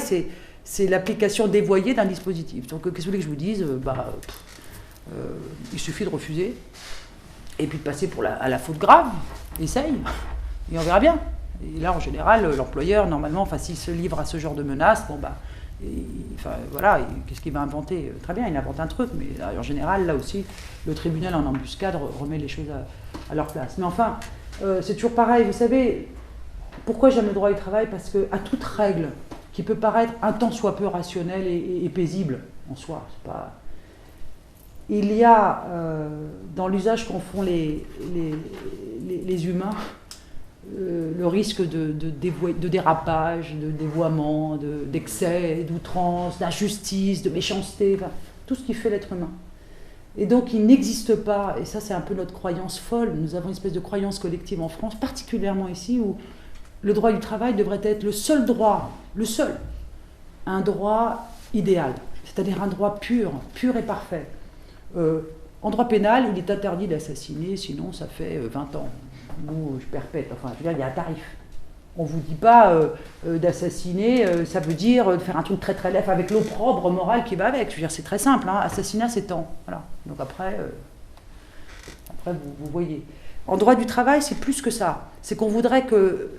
c'est l'application dévoyée d'un dispositif. Donc, qu'est-ce que vous voulez que je vous dise ? Il suffit de refuser et puis de passer à la faute grave. Essaye, et on verra bien. Et là, en général, l'employeur, normalement, s'il se livre à ce genre de menaces, voilà, qu'est-ce qu'il va inventer ? Très bien, il invente un truc, mais là, en général, là aussi, le tribunal en embuscade remet les choses à leur place. Mais enfin, c'est toujours pareil, vous savez, Pourquoi j'aime le droit du travail? Parce qu'à toute règle qui peut paraître un tant soit peu rationnelle et paisible en soi, c'est pas... il y a dans l'usage qu'en font les humains le risque de dérapage, de dévoiement, d'excès, d'outrance, d'injustice, de méchanceté, enfin, tout ce qui fait l'être humain. Et donc il n'existe pas, et ça c'est un peu notre croyance folle, nous avons une espèce de croyance collective en France, particulièrement ici, où le droit du travail devrait être le seul droit, un droit idéal, c'est-à-dire un droit pur et parfait. En droit pénal, il est interdit d'assassiner, sinon ça fait 20 ans, ou je perpète, enfin je veux dire, il y a un tarif. On ne vous dit pas d'assassiner, ça veut dire de faire un truc très très lève avec l'opprobre moral qui va avec. Je veux dire, c'est très simple, hein, assassinat c'est temps. Voilà. Donc après vous voyez. En droit du travail, c'est plus que ça. C'est qu'on voudrait que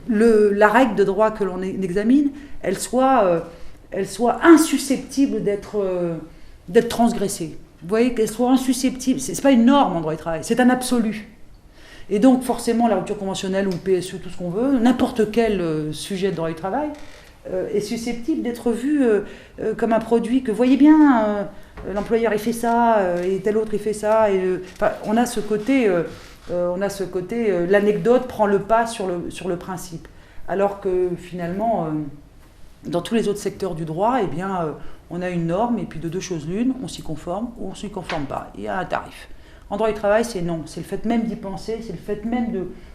la règle de droit que l'on examine, elle soit insusceptible d'être transgressée. Vous voyez, qu'elle soit insusceptible. Ce n'est pas une norme en droit du travail, c'est un absolu. Et donc forcément la rupture conventionnelle ou le PSE, tout ce qu'on veut, n'importe quel sujet de droit du travail est susceptible d'être vu comme un produit que, voyez bien, l'employeur il fait ça, et tel autre il fait ça. Enfin, on a ce côté, l'anecdote prend le pas sur le principe. Alors que finalement, dans tous les autres secteurs du droit, eh bien, on a une norme, et puis de deux choses l'une, on s'y conforme ou on ne s'y conforme pas. Il y a un tarif. En droit du travail, c'est non. C'est le fait même d'y penser, c'est le fait même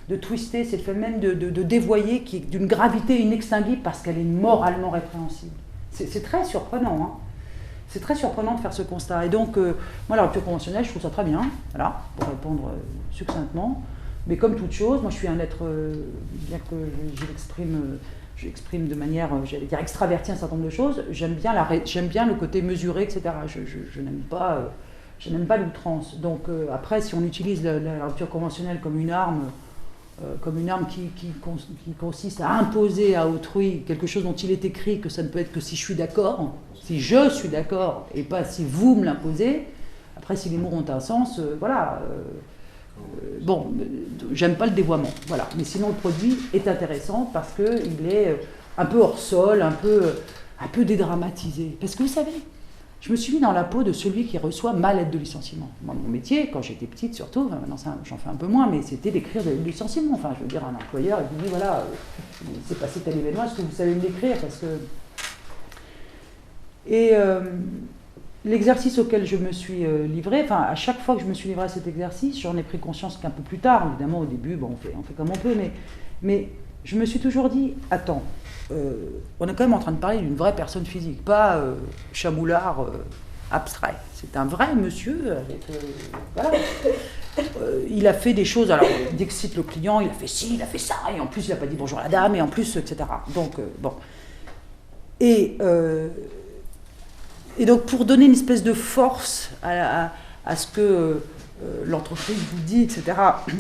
de twister, c'est le fait même de dévoyer qui est d'une gravité inextinguible parce qu'elle est moralement répréhensible. C'est très surprenant. Hein. C'est très surprenant de faire ce constat. Et donc, moi, la rupture conventionnelle, je trouve ça très bien, voilà, pour répondre succinctement. Mais comme toute chose, moi, je suis un être, bien que j'exprime de manière, j'allais dire, extravertie un certain nombre de choses, j'aime bien le côté mesuré, etc. Je n'aime pas l'outrance. Donc après, si on utilise la rupture conventionnelle comme une arme qui consiste à imposer à autrui quelque chose dont il est écrit que ça ne peut être que si je suis d'accord, et pas si vous me l'imposez. Après, si les mots ont un sens, voilà. Bon, j'aime pas le dévoiement, voilà. Mais sinon, le produit est intéressant parce qu'il est un peu hors sol, un peu dédramatisé. Parce que vous savez, je me suis mis dans la peau de celui qui reçoit ma lettre de licenciement. Moi, mon métier, quand j'étais petite surtout, maintenant j'en fais un peu moins, mais c'était d'écrire des lettres de licenciement. Enfin, je veux dire, un employeur, il vous dit, voilà, il s'est passé tel événement, est-ce que vous savez me l'écrire? Parce que... Et l'exercice auquel je me suis livrée, enfin, à chaque fois que je me suis livrée à cet exercice, j'en ai pris conscience qu'un peu plus tard, évidemment, au début, bon, on fait comme on peut, mais je me suis toujours dit, attends, on est quand même en train de parler d'une vraie personne physique, pas chamoulard abstrait. C'est un vrai monsieur avec... voilà. Il a fait des choses, alors il excite le client, il a fait ci, il a fait ça, et en plus il n'a pas dit bonjour à la dame, et en plus, etc. Donc, bon. Et donc pour donner une espèce de force à ce que l'entreprise vous dit, etc.,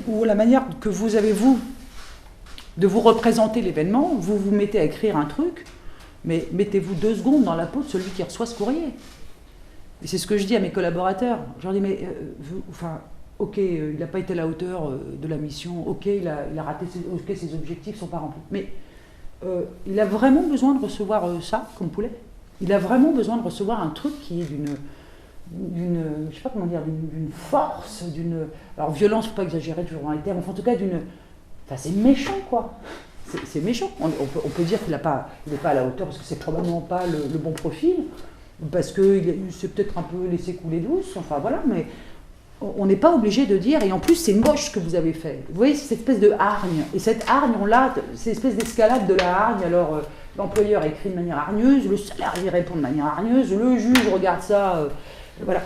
ou la manière que vous avez, vous, de vous représenter l'événement, vous vous mettez à écrire un truc, mais mettez-vous 2 secondes dans la peau de celui qui reçoit ce courrier. Et c'est ce que je dis à mes collaborateurs. Je leur dis, mais, ok, il n'a pas été à la hauteur de la mission, ok, il a raté, ok, ses objectifs ne sont pas remplis. Mais il a vraiment besoin de recevoir ça comme poulet. Il a vraiment besoin de recevoir un truc qui est d'une je sais pas comment dire, d'une force, alors violence, faut pas exagérer toujours dans les termes, enfin en tout cas enfin c'est méchant quoi. C'est méchant. On peut dire qu'il n'est pas à la hauteur parce que c'est probablement pas le bon profil, parce qu'il s'est peut-être un peu laissé couler douce, enfin voilà, mais on n'est pas obligé de dire, et en plus c'est moche ce que vous avez fait. Vous voyez, cette espèce de hargne, et cette hargne, on l'a, cette espèce d'escalade de la hargne, alors l'employeur écrit de manière hargneuse, le salarié répond de manière hargneuse, le juge regarde ça, voilà.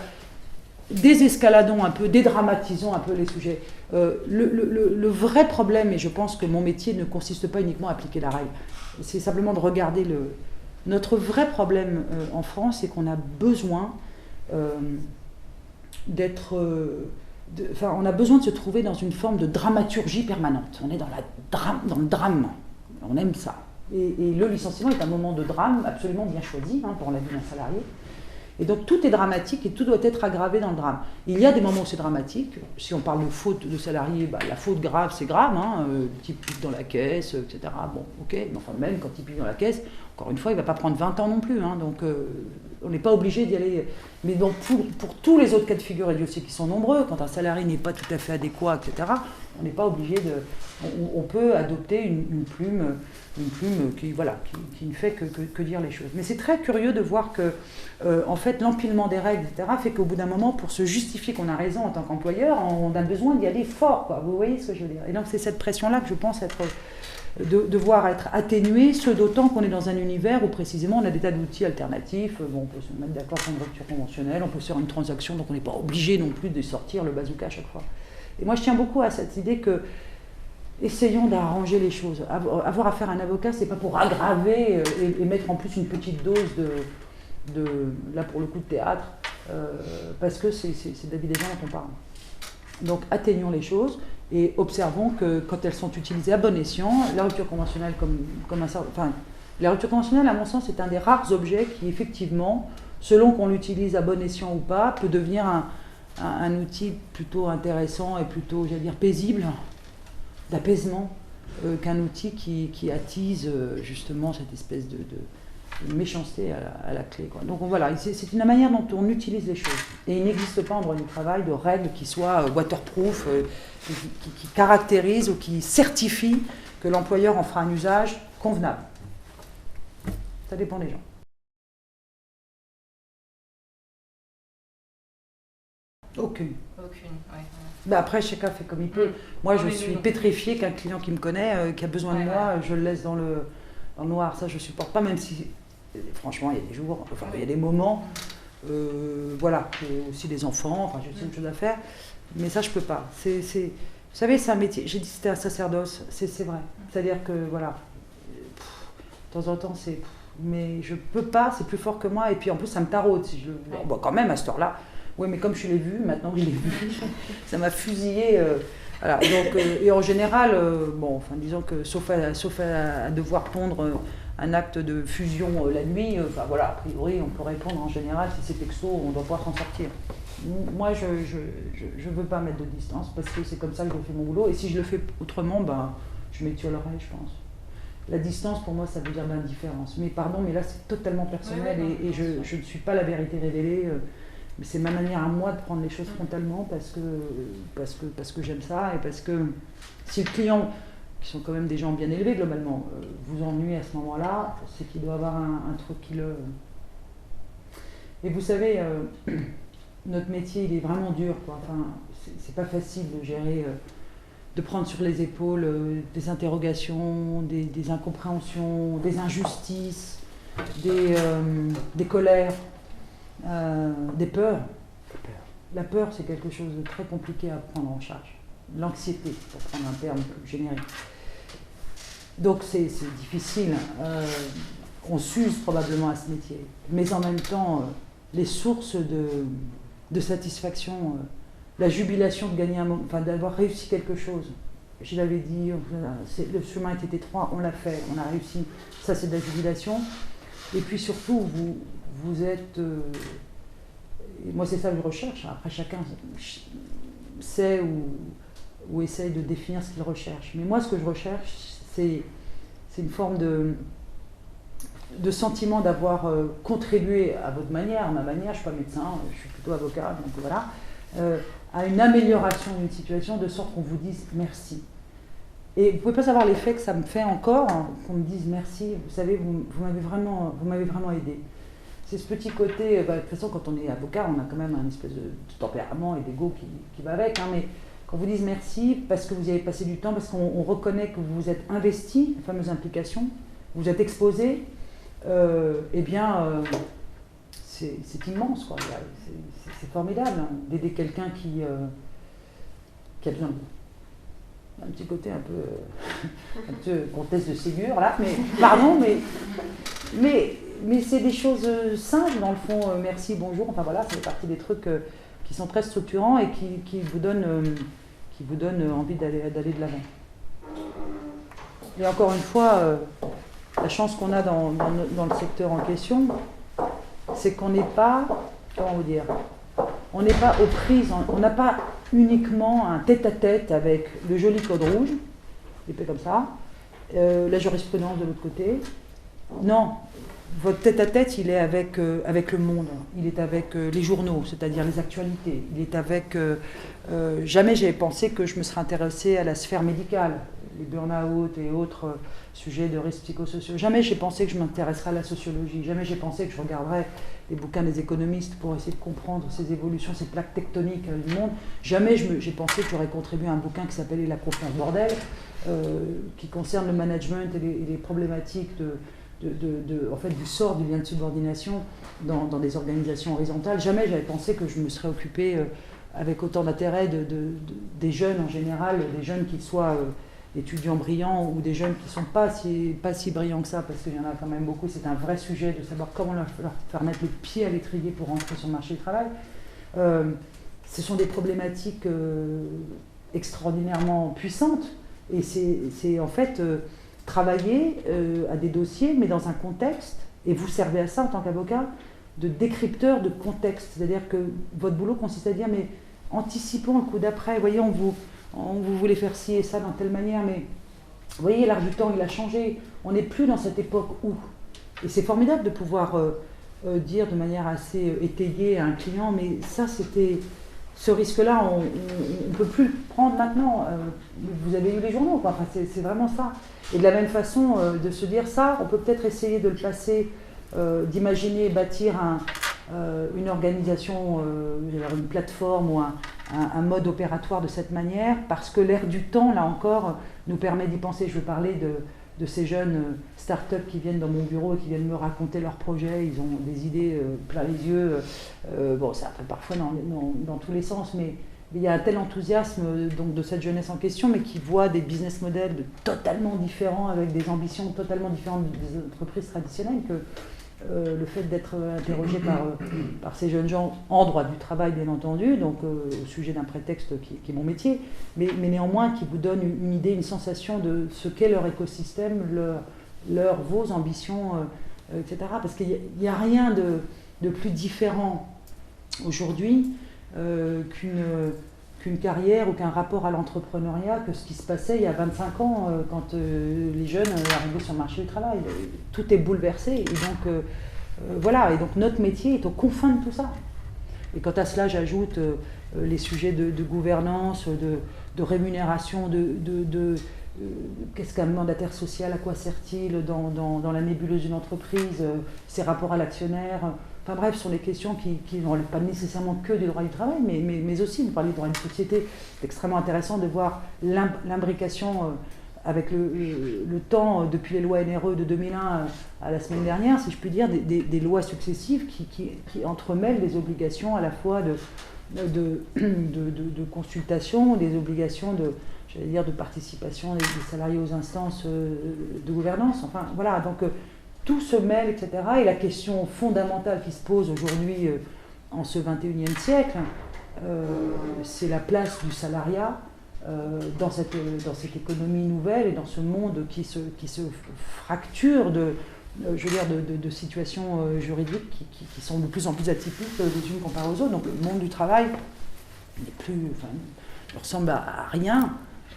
Désescaladons un peu, dédramatisons un peu les sujets. Le vrai problème, et je pense que mon métier ne consiste pas uniquement à appliquer la règle, c'est simplement de regarder notre vrai problème en France, c'est qu'on a besoin on a besoin de se trouver dans une forme de dramaturgie permanente. On est dans le drame, on aime ça. Et le licenciement est un moment de drame absolument bien choisi pour la vie d'un salarié. Et donc tout est dramatique et tout doit être aggravé dans le drame. Il y a des moments où c'est dramatique. Si on parle de faute de salarié, la faute grave, c'est grave. Le type pique dans la caisse, etc. Bon, ok, mais enfin même quand il pique dans la caisse, encore une fois, il ne va pas prendre 20 ans non plus. Donc on n'est pas obligé d'y aller. Mais donc pour tous les autres cas de figure, et Dieu sait qu'ils sont nombreux, quand un salarié n'est pas tout à fait adéquat, etc., on n'est pas obligé de... On peut adopter une plume qui ne fait que dire les choses. Mais c'est très curieux de voir que, en fait, l'empilement des règles, etc., fait qu'au bout d'un moment, pour se justifier qu'on a raison en tant qu'employeur, on a besoin d'y aller fort, quoi. Vous voyez ce que je veux dire? Et donc c'est cette pression-là que je pense devoir être atténuée, ce d'autant qu'on est dans un univers où précisément on a des tas d'outils alternatifs. On peut se mettre d'accord pour une rupture conventionnelle, on peut faire une transaction, donc on n'est pas obligé non plus de sortir le bazooka à chaque fois. Et moi je tiens beaucoup à cette idée que essayons d'arranger les choses. Avoir affaire à un avocat, c'est pas pour aggraver et mettre en plus une petite dose de là pour le coup de théâtre, parce que c'est David Desjardins dont on parle. Donc atteignons les choses et observons que quand elles sont utilisées à bon escient, la rupture conventionnelle la rupture conventionnelle, à mon sens, est un des rares objets qui effectivement, selon qu'on l'utilise à bon escient ou pas, peut devenir un outil plutôt intéressant et plutôt, j'allais dire, paisible, d'apaisement, qu'un outil qui attise justement cette espèce de méchanceté à la clé, quoi. Donc voilà, c'est une manière dont on utilise les choses. Et il n'existe pas en droit du travail de règles qui soient waterproof, qui caractérisent ou qui certifient que l'employeur en fera un usage convenable. Ça dépend des gens. Aucune. Ouais. Après, chacun fait comme il peut. Moi, je suis pétrifiée qu'un client qui me connaît, qui a besoin de moi, je le laisse dans le noir. Ça, je ne supporte pas, même si, franchement, il y a des jours, il y a des moments, voilà, j'ai aussi des enfants, j'ai aussi une chose à faire, mais ça, je ne peux pas. Vous savez, c'est un métier, j'ai dit que c'était un sacerdoce, c'est vrai. C'est-à-dire que, voilà, de temps en temps, mais je ne peux pas, c'est plus fort que moi, et puis en plus, ça me taraude. Quand même, à cette heure-là, oui, mais comme je l'ai vu, maintenant que je l'ai vu, ça m'a fusillé. Voilà, donc, et en général, disons que sauf à devoir pondre un acte de fusion la nuit, a priori, on peut répondre en général, si c'est texto, on doit pouvoir s'en sortir. Moi, je veux pas mettre de distance, parce que c'est comme ça que je fais mon boulot, et si je le fais autrement, je m'étiolerai, je pense. La distance, pour moi, ça veut dire l'indifférence. Mais pardon, mais là, c'est totalement personnel, et je ne suis pas la vérité révélée. Mais c'est ma manière à moi de prendre les choses frontalement parce que j'aime ça et parce que si le client, qui sont quand même des gens bien élevés globalement, vous ennuie à ce moment-là, c'est qu'il doit avoir un truc qui le... Et vous savez, notre métier, il est vraiment dur, quoi. Enfin, c'est pas facile de gérer, de prendre sur les épaules des interrogations, des incompréhensions, des injustices, des colères. Des peurs. La peur, c'est quelque chose de très compliqué à prendre en charge. L'anxiété, pour prendre un terme plus générique. Donc c'est difficile. On s'use probablement à ce métier. Mais en même temps, les sources de satisfaction, la jubilation de gagner d'avoir réussi quelque chose. Je l'avais dit, le chemin était étroit, on l'a fait, on a réussi. Ça, c'est de la jubilation. Et puis surtout, vous êtes... moi, c'est ça que je recherche. Après, chacun sait ou essaye de définir ce qu'il recherche. Mais moi, ce que je recherche, c'est une forme de sentiment d'avoir contribué à votre manière, à ma manière. Je ne suis pas médecin, je suis plutôt avocat, donc voilà, à une amélioration d'une situation, de sorte qu'on vous dise merci. Et vous ne pouvez pas savoir l'effet que ça me fait encore, qu'on me dise merci. Vous savez, vous m'avez vraiment aidé. C'est ce petit côté, de toute façon, quand on est avocat, on a quand même un espèce de tempérament et d'ego qui va avec, mais quand vous dites merci, parce que vous y avez passé du temps, parce qu'on reconnaît que vous vous êtes investi, la fameuse implication, vous êtes exposé, c'est immense, quoi. C'est formidable d'aider quelqu'un qui a besoin de vous. Un petit côté un peu comtesse de Ségur, là, mais pardon, mais c'est des choses simples, dans le fond, merci, bonjour, enfin voilà, ça fait partie des trucs qui sont très structurants et qui vous donnent envie d'aller de l'avant. Et encore une fois, la chance qu'on a dans le secteur en question, c'est qu'on n'est pas, comment vous dire, on n'est pas aux prises, on n'a pas uniquement un tête-à-tête avec le joli code rouge, épais comme ça, la jurisprudence de l'autre côté. Non, votre tête-à-tête, il est avec le monde, il est avec les journaux, c'est-à-dire les actualités, il est avec... jamais j'avais pensé que je me serais intéressée à la sphère médicale, les burn-out et autres sujets de risques psychosociaux. Jamais j'ai pensé que je m'intéresserais à la sociologie, jamais j'ai pensé que je regarderais les bouquins des économistes pour essayer de comprendre ces évolutions, ces plaques tectoniques du monde. Jamais j'ai pensé que j'aurais contribué à un bouquin qui s'appelait La confiance bordel, qui concerne le management et les problématiques en fait, du sort du lien de subordination dans des organisations horizontales. Jamais j'avais pensé que je me serais occupée avec autant d'intérêt des jeunes en général, des jeunes qui soient étudiants brillants ou des jeunes qui ne sont pas si brillants que ça, parce qu'il y en a quand même beaucoup. C'est un vrai sujet de savoir comment leur faire mettre le pied à l'étrier pour rentrer sur le marché du travail. Ce sont des problématiques extraordinairement puissantes, et c'est en fait travailler à des dossiers, mais dans un contexte, et vous servez à ça en tant qu'avocat, de décrypteur de contexte. C'est-à-dire que votre boulot consiste à dire, mais anticipons le coup d'après, vous voyez, on vous voulait faire ci et ça dans telle manière, mais vous voyez, l'air du temps, il a changé. On n'est plus dans cette époque où. Et c'est formidable de pouvoir dire de manière assez étayée à un client, mais ça, c'était... Ce risque-là, on ne peut plus le prendre maintenant. Vous avez eu les journaux, quoi. Enfin, c'est vraiment ça. Et de la même façon, de se dire ça, on peut peut-être essayer de le passer, d'imaginer bâtir une organisation, une plateforme ou un mode opératoire de cette manière, parce que l'air du temps, là encore, nous permet d'y penser. Je veux parler de ces jeunes start-up qui viennent dans mon bureau et qui viennent me raconter leurs projets. Ils ont des idées plein les yeux. Bon, c'est un peu parfois dans tous les sens, mais il y a un tel enthousiasme donc, de cette jeunesse en question, mais qui voit des business models totalement différents, avec des ambitions totalement différentes des entreprises traditionnelles, que le fait d'être interrogé par ces jeunes gens en droit du travail, bien entendu, donc au sujet d'un prétexte qui est mon métier, mais néanmoins qui vous donne une idée, une sensation de ce qu'est leur écosystème, vos ambitions, etc. Parce qu'il n'y a rien de plus différent aujourd'hui qu'une carrière ou qu'un rapport à l'entrepreneuriat que ce qui se passait il y a 25 ans quand les jeunes arrivaient sur le marché du travail. Tout est bouleversé et donc voilà, et donc notre métier est aux confins de tout ça. Et quant à cela, j'ajoute les sujets de gouvernance, de rémunération, qu'est-ce qu'un mandataire social, à quoi sert-il dans la nébuleuse d'une entreprise, ses rapports à l'actionnaire. Enfin bref, ce sont des questions qui ne relèvent pas nécessairement que du droit du travail, mais aussi, vous parlez du droit de société. C'est extrêmement intéressant de voir l'imbrication avec le temps, depuis les lois NRE de 2001 à la semaine dernière, si je puis dire, des lois successives qui entremêlent des obligations à la fois de consultation, des obligations de participation des salariés aux instances de gouvernance. Enfin voilà, donc tout se mêle, etc. Et la question fondamentale qui se pose aujourd'hui en ce 21e siècle, c'est la place du salariat dans cette économie nouvelle et dans ce monde qui se fracture de situations juridiques qui sont de plus en plus atypiques les unes comparées aux autres. Donc le monde du travail ne ressemble à rien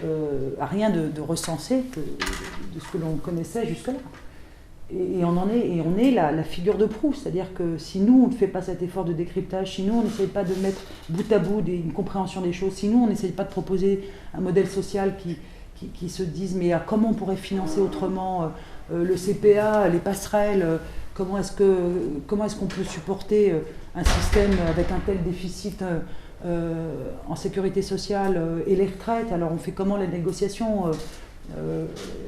de recensé de ce que l'on connaissait jusque-là. Et on est la figure de proue, c'est-à-dire que si nous on ne fait pas cet effort de décryptage, si nous on n'essaye pas de mettre bout à bout une compréhension des choses, si nous on n'essaye pas de proposer un modèle social qui se dise mais comment on pourrait financer autrement le CPA, les passerelles, comment est-ce qu'on peut supporter un système avec un tel déficit en sécurité sociale et les retraites, alors on fait comment la négociation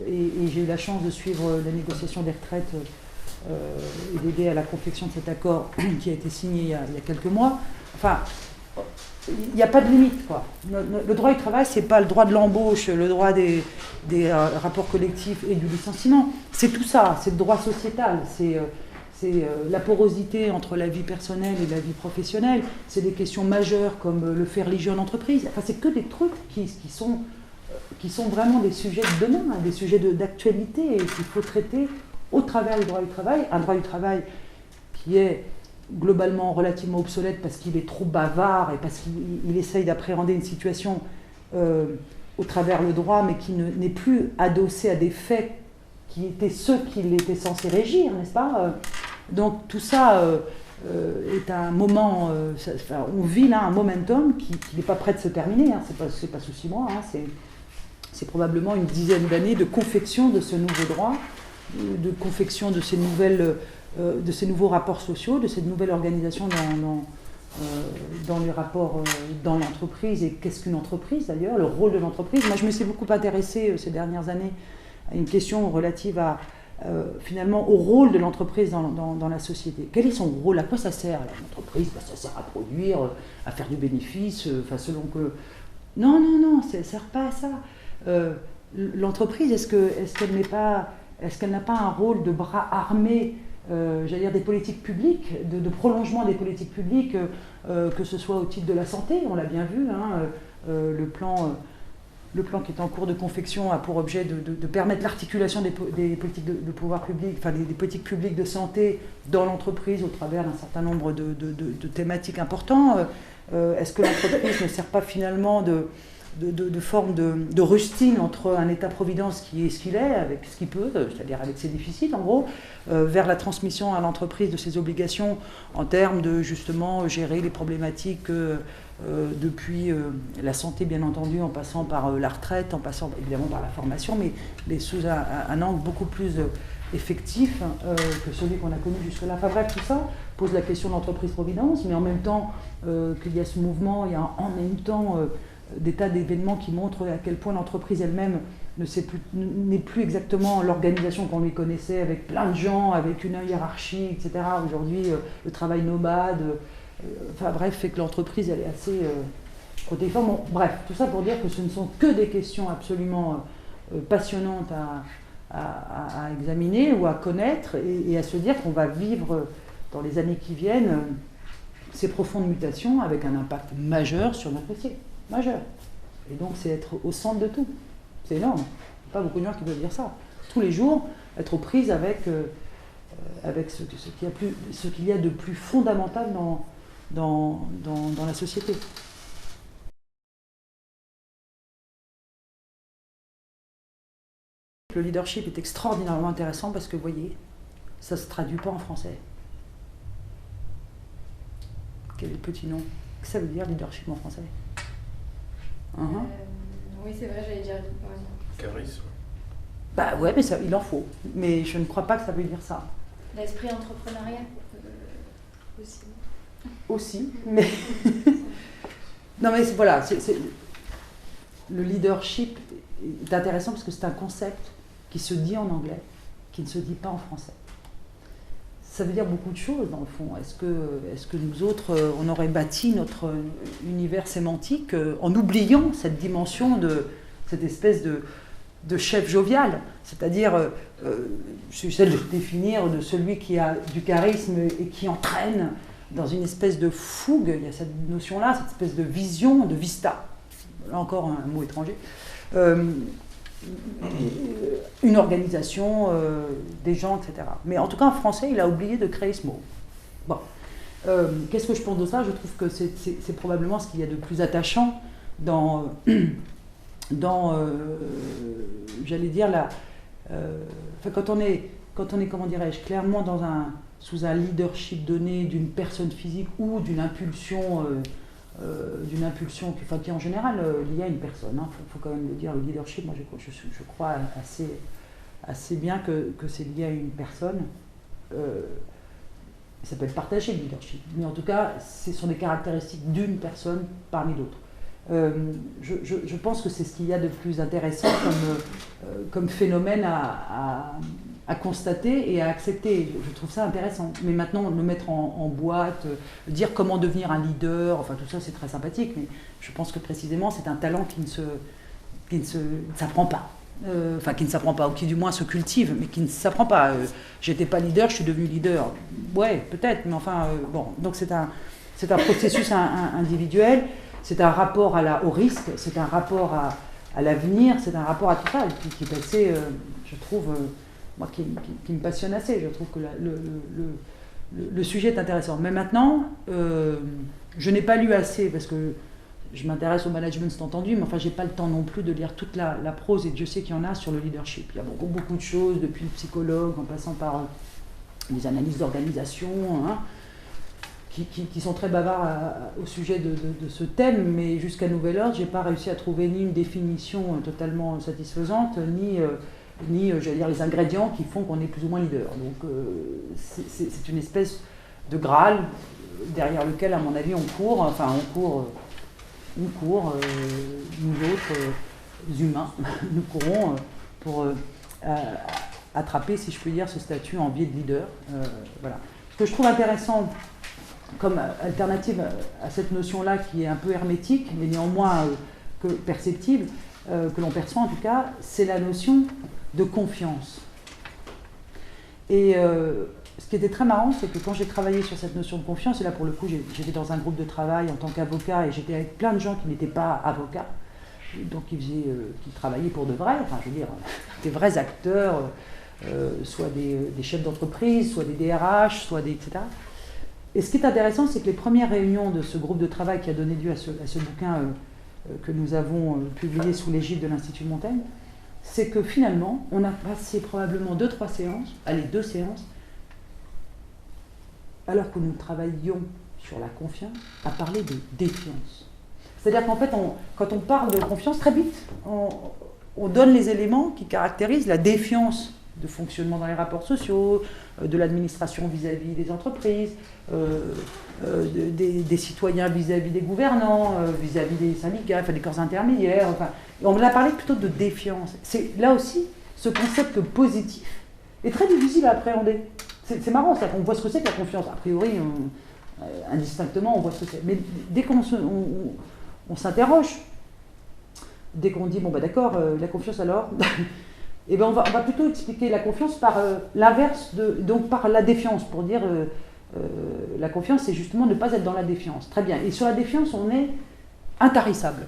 et j'ai eu la chance de suivre la négociation des retraites et d'aider à la confection de cet accord qui a été signé il y a quelques mois. Enfin, il n'y a pas de limite, quoi. Le droit du travail, c'est pas le droit de l'embauche, le droit des rapports collectifs et du licenciement. C'est tout ça, c'est le droit sociétal, c'est la porosité entre la vie personnelle et la vie professionnelle. C'est des questions majeures comme le fait religieux en entreprise. Enfin, c'est que des trucs qui sont vraiment des sujets de demain, des sujets d'actualité et qu'il faut traiter au travers du droit du travail. Un droit du travail qui est globalement relativement obsolète parce qu'il est trop bavard et parce qu'il essaye d'appréhender une situation au travers le droit, mais qui n'est plus adossé à des faits qui étaient ceux qu'il était censé régir, n'est-ce pas? Donc tout ça est un moment, on vit là un momentum qui n'est pas prêt de se terminer, hein, c'est pas sous 6 mois, hein, c'est probablement une dizaine d'années de confection de ce nouveau droit, de confection de ces nouveaux rapports sociaux, de cette nouvelle organisation dans les rapports dans l'entreprise. Et qu'est-ce qu'une entreprise d'ailleurs, le rôle de l'entreprise? Moi je me suis beaucoup intéressée ces dernières années à une question relative à finalement au rôle de l'entreprise dans la société. Quel est son rôle? À quoi ça sert l'entreprise? Ça sert à produire, à faire du bénéfice, selon que... Non, ça ne sert pas à ça. L'entreprise, est-ce qu'elle n'a pas un rôle de bras armé, j'allais dire des politiques publiques, de prolongement des politiques publiques, que ce soit au titre de la santé, on l'a bien vu, hein, le plan qui est en cours de confection a pour objet de permettre l'articulation des politiques de pouvoir public, enfin des politiques publiques de santé dans l'entreprise au travers d'un certain nombre de thématiques importantes. Est-ce que l'entreprise ne sert pas finalement de forme de rustine entre un État-providence qui est ce qu'il est, avec ce qu'il peut, c'est-à-dire avec ses déficits en gros, vers la transmission à l'entreprise de ses obligations en termes de justement gérer les problématiques depuis la santé bien entendu, en passant par la retraite, en passant évidemment par la formation, mais sous un angle beaucoup plus effectif que celui qu'on a connu jusque-là. Enfin bref, tout ça pose la question de l'entreprise-providence, mais en même temps qu'il y a ce mouvement, il y a en même temps des tas d'événements qui montrent à quel point l'entreprise elle-même n'est plus exactement l'organisation qu'on lui connaissait, avec plein de gens, avec une hiérarchie, etc. Aujourd'hui, le travail nomade, enfin bref, fait que l'entreprise elle est assez protéiforme. Bon, bref, tout ça pour dire que ce ne sont que des questions absolument passionnantes à examiner ou à connaître et à se dire qu'on va vivre dans les années qui viennent ces profondes mutations avec un impact majeur sur notre métier. Majeur. Et donc c'est être au centre de tout. C'est énorme. Il n'y a pas beaucoup de gens qui peuvent dire ça. Tous les jours, être aux prises avec ce qu'il y a de plus fondamental dans la société. Le leadership est extraordinairement intéressant parce que, vous voyez, ça ne se traduit pas en français. Quel est le petit nom? Qu'est-ce que ça veut dire, leadership en français? Oui, c'est vrai, j'allais dire Charisme. Bah ouais, mais ça, il en faut. Mais je ne crois pas que ça veut dire ça. L'esprit entrepreneurial aussi. Aussi, mais... non mais voilà, le leadership est intéressant parce que c'est un concept qui se dit en anglais, qui ne se dit pas en français. Ça veut dire beaucoup de choses dans le fond. Est-ce que nous autres, on aurait bâti notre univers sémantique en oubliant cette dimension de cette espèce de chef jovial, c'est-à-dire, j'essaie de définir de celui qui a du charisme et qui entraîne dans une espèce de fougue, il y a cette notion-là, cette espèce de vision, de vista, là encore un mot étranger, une organisation, des gens, etc. Mais en tout cas, en français, il a oublié de créer ce mot. Bon. Qu'est-ce que je pense de ça? Je trouve que c'est probablement ce qu'il y a de plus attachant dans j'allais dire, quand on est, comment dirais-je, clairement sous un leadership donné d'une personne physique ou d'une impulsion qui est en général liée à une personne. Faut quand même le dire, le leadership, moi je crois assez bien que c'est lié à une personne. Ça peut être partagé, le leadership, mais en tout cas, ce sont des caractéristiques d'une personne parmi d'autres. Je pense que c'est ce qu'il y a de plus intéressant comme phénomène à constater et à accepter. Je trouve ça intéressant. Mais maintenant, le mettre en boîte, dire comment devenir un leader, enfin tout ça c'est très sympathique, mais je pense que précisément c'est un talent qui ne s'apprend pas. Qui ne s'apprend pas, ou qui du moins se cultive, mais qui ne s'apprend pas. J'étais pas leader, je suis devenu leader. Ouais, peut-être, mais enfin, bon. Donc c'est un processus individuel, c'est un rapport au risque, c'est un rapport à l'avenir, c'est un rapport à tout ça, qui est assez, je trouve, moi qui me passionne assez. Je trouve que le sujet est intéressant. Mais maintenant, je n'ai pas lu assez, parce que je m'intéresse au management, c'est entendu, mais enfin, j'ai pas le temps non plus de lire toute la prose, et Dieu sait qu'il y en a sur le leadership. Il y a beaucoup de choses, depuis le psychologue, en passant par les analyses d'organisation, hein, qui sont très bavards au sujet de ce thème, mais jusqu'à nouvel ordre, j'ai pas réussi à trouver ni une définition totalement satisfaisante, ni j'allais dire, les ingrédients qui font qu'on est plus ou moins leader. Donc c'est une espèce de Graal derrière lequel, à mon avis, nous autres humains, nous courons pour attraper, si je puis dire, ce statut en biais de leader. Voilà. Ce que je trouve intéressant comme alternative à cette notion-là, qui est un peu hermétique, mais néanmoins perceptible, que l'on perçoit en tout cas, c'est la notion de confiance. Et ce qui était très marrant, c'est que quand j'ai travaillé sur cette notion de confiance, et là pour le coup j'étais dans un groupe de travail en tant qu'avocat, et j'étais avec plein de gens qui n'étaient pas avocats, donc qui travaillaient pour de vrai, enfin je veux dire, des vrais acteurs, soit des chefs d'entreprise, soit des DRH, soit des etc. Et ce qui est intéressant, c'est que les premières réunions de ce groupe de travail qui a donné lieu à ce bouquin que nous avons publié sous l'égide de l'Institut Montaigne, c'est que finalement, on a passé probablement 2 séances, alors que nous travaillions sur la confiance, à parler de défiance. C'est-à-dire qu'en fait, quand on parle de confiance, très vite, on donne les éléments qui caractérisent la défiance de fonctionnement dans les rapports sociaux, de l'administration vis-à-vis des entreprises, des citoyens vis-à-vis des gouvernants, vis-à-vis des syndicats, enfin des corps intermédiaires. Enfin, on a parlé plutôt de défiance. Là aussi, ce concept positif est très difficile à appréhender. C'est marrant, c'est-à-dire qu'on voit ce que c'est que la confiance. A priori, indistinctement, on voit ce que c'est. Mais dès qu'on s'interroge, dès qu'on dit, bon bah d'accord, la confiance alors, et ben on va plutôt expliquer la confiance par l'inverse, donc par la défiance, pour dire la confiance, c'est justement ne pas être dans la défiance. Très bien. Et sur la défiance, on est intarissable.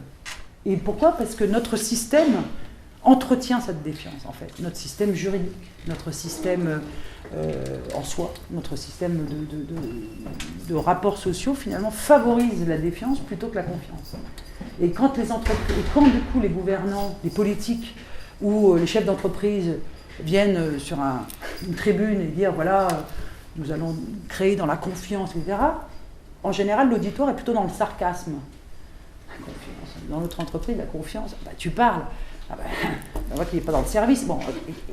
Et pourquoi ? Parce que notre système entretient cette défiance, en fait. Notre système juridique, notre système en soi, notre système de rapports sociaux, finalement, favorise la défiance plutôt que la confiance. Et quand du coup les gouvernants, les politiques ou les chefs d'entreprise viennent sur une tribune et dire voilà, nous allons créer dans la confiance, etc., en général, l'auditoire est plutôt dans le sarcasme. La confiance. Dans notre entreprise, la confiance, bah, tu parles. Ah bah, on voit qu'il n'est pas dans le service. Bon,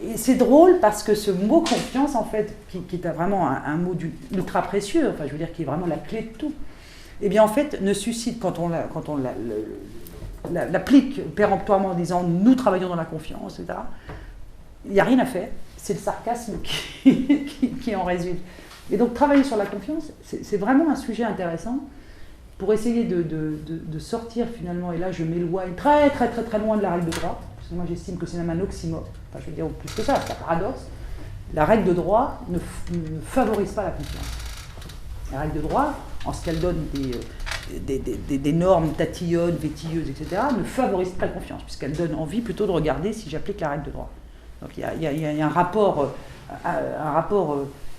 et c'est drôle parce que ce mot confiance, en fait, qui est vraiment un mot ultra précieux, enfin, je veux dire, qui est vraiment la clé de tout, eh bien, en fait, ne suscite, quand on l'applique péremptoirement en disant nous travaillons dans la confiance, etc., il n'y a rien à faire. C'est le sarcasme qui en résulte. Et donc, travailler sur la confiance, c'est vraiment un sujet intéressant pour essayer de sortir finalement, et là je m'éloigne très très très très loin de la règle de droit, parce que moi j'estime que c'est même un oxymore, enfin je veux dire plus que ça, c'est un paradoxe. La règle de droit ne favorise pas la confiance. La règle de droit, en ce qu'elle donne des normes tatillonnes, vétilleuses, etc., ne favorise pas la confiance, puisqu'elle donne envie plutôt de regarder si j'applique la règle de droit. Donc il y a un rapport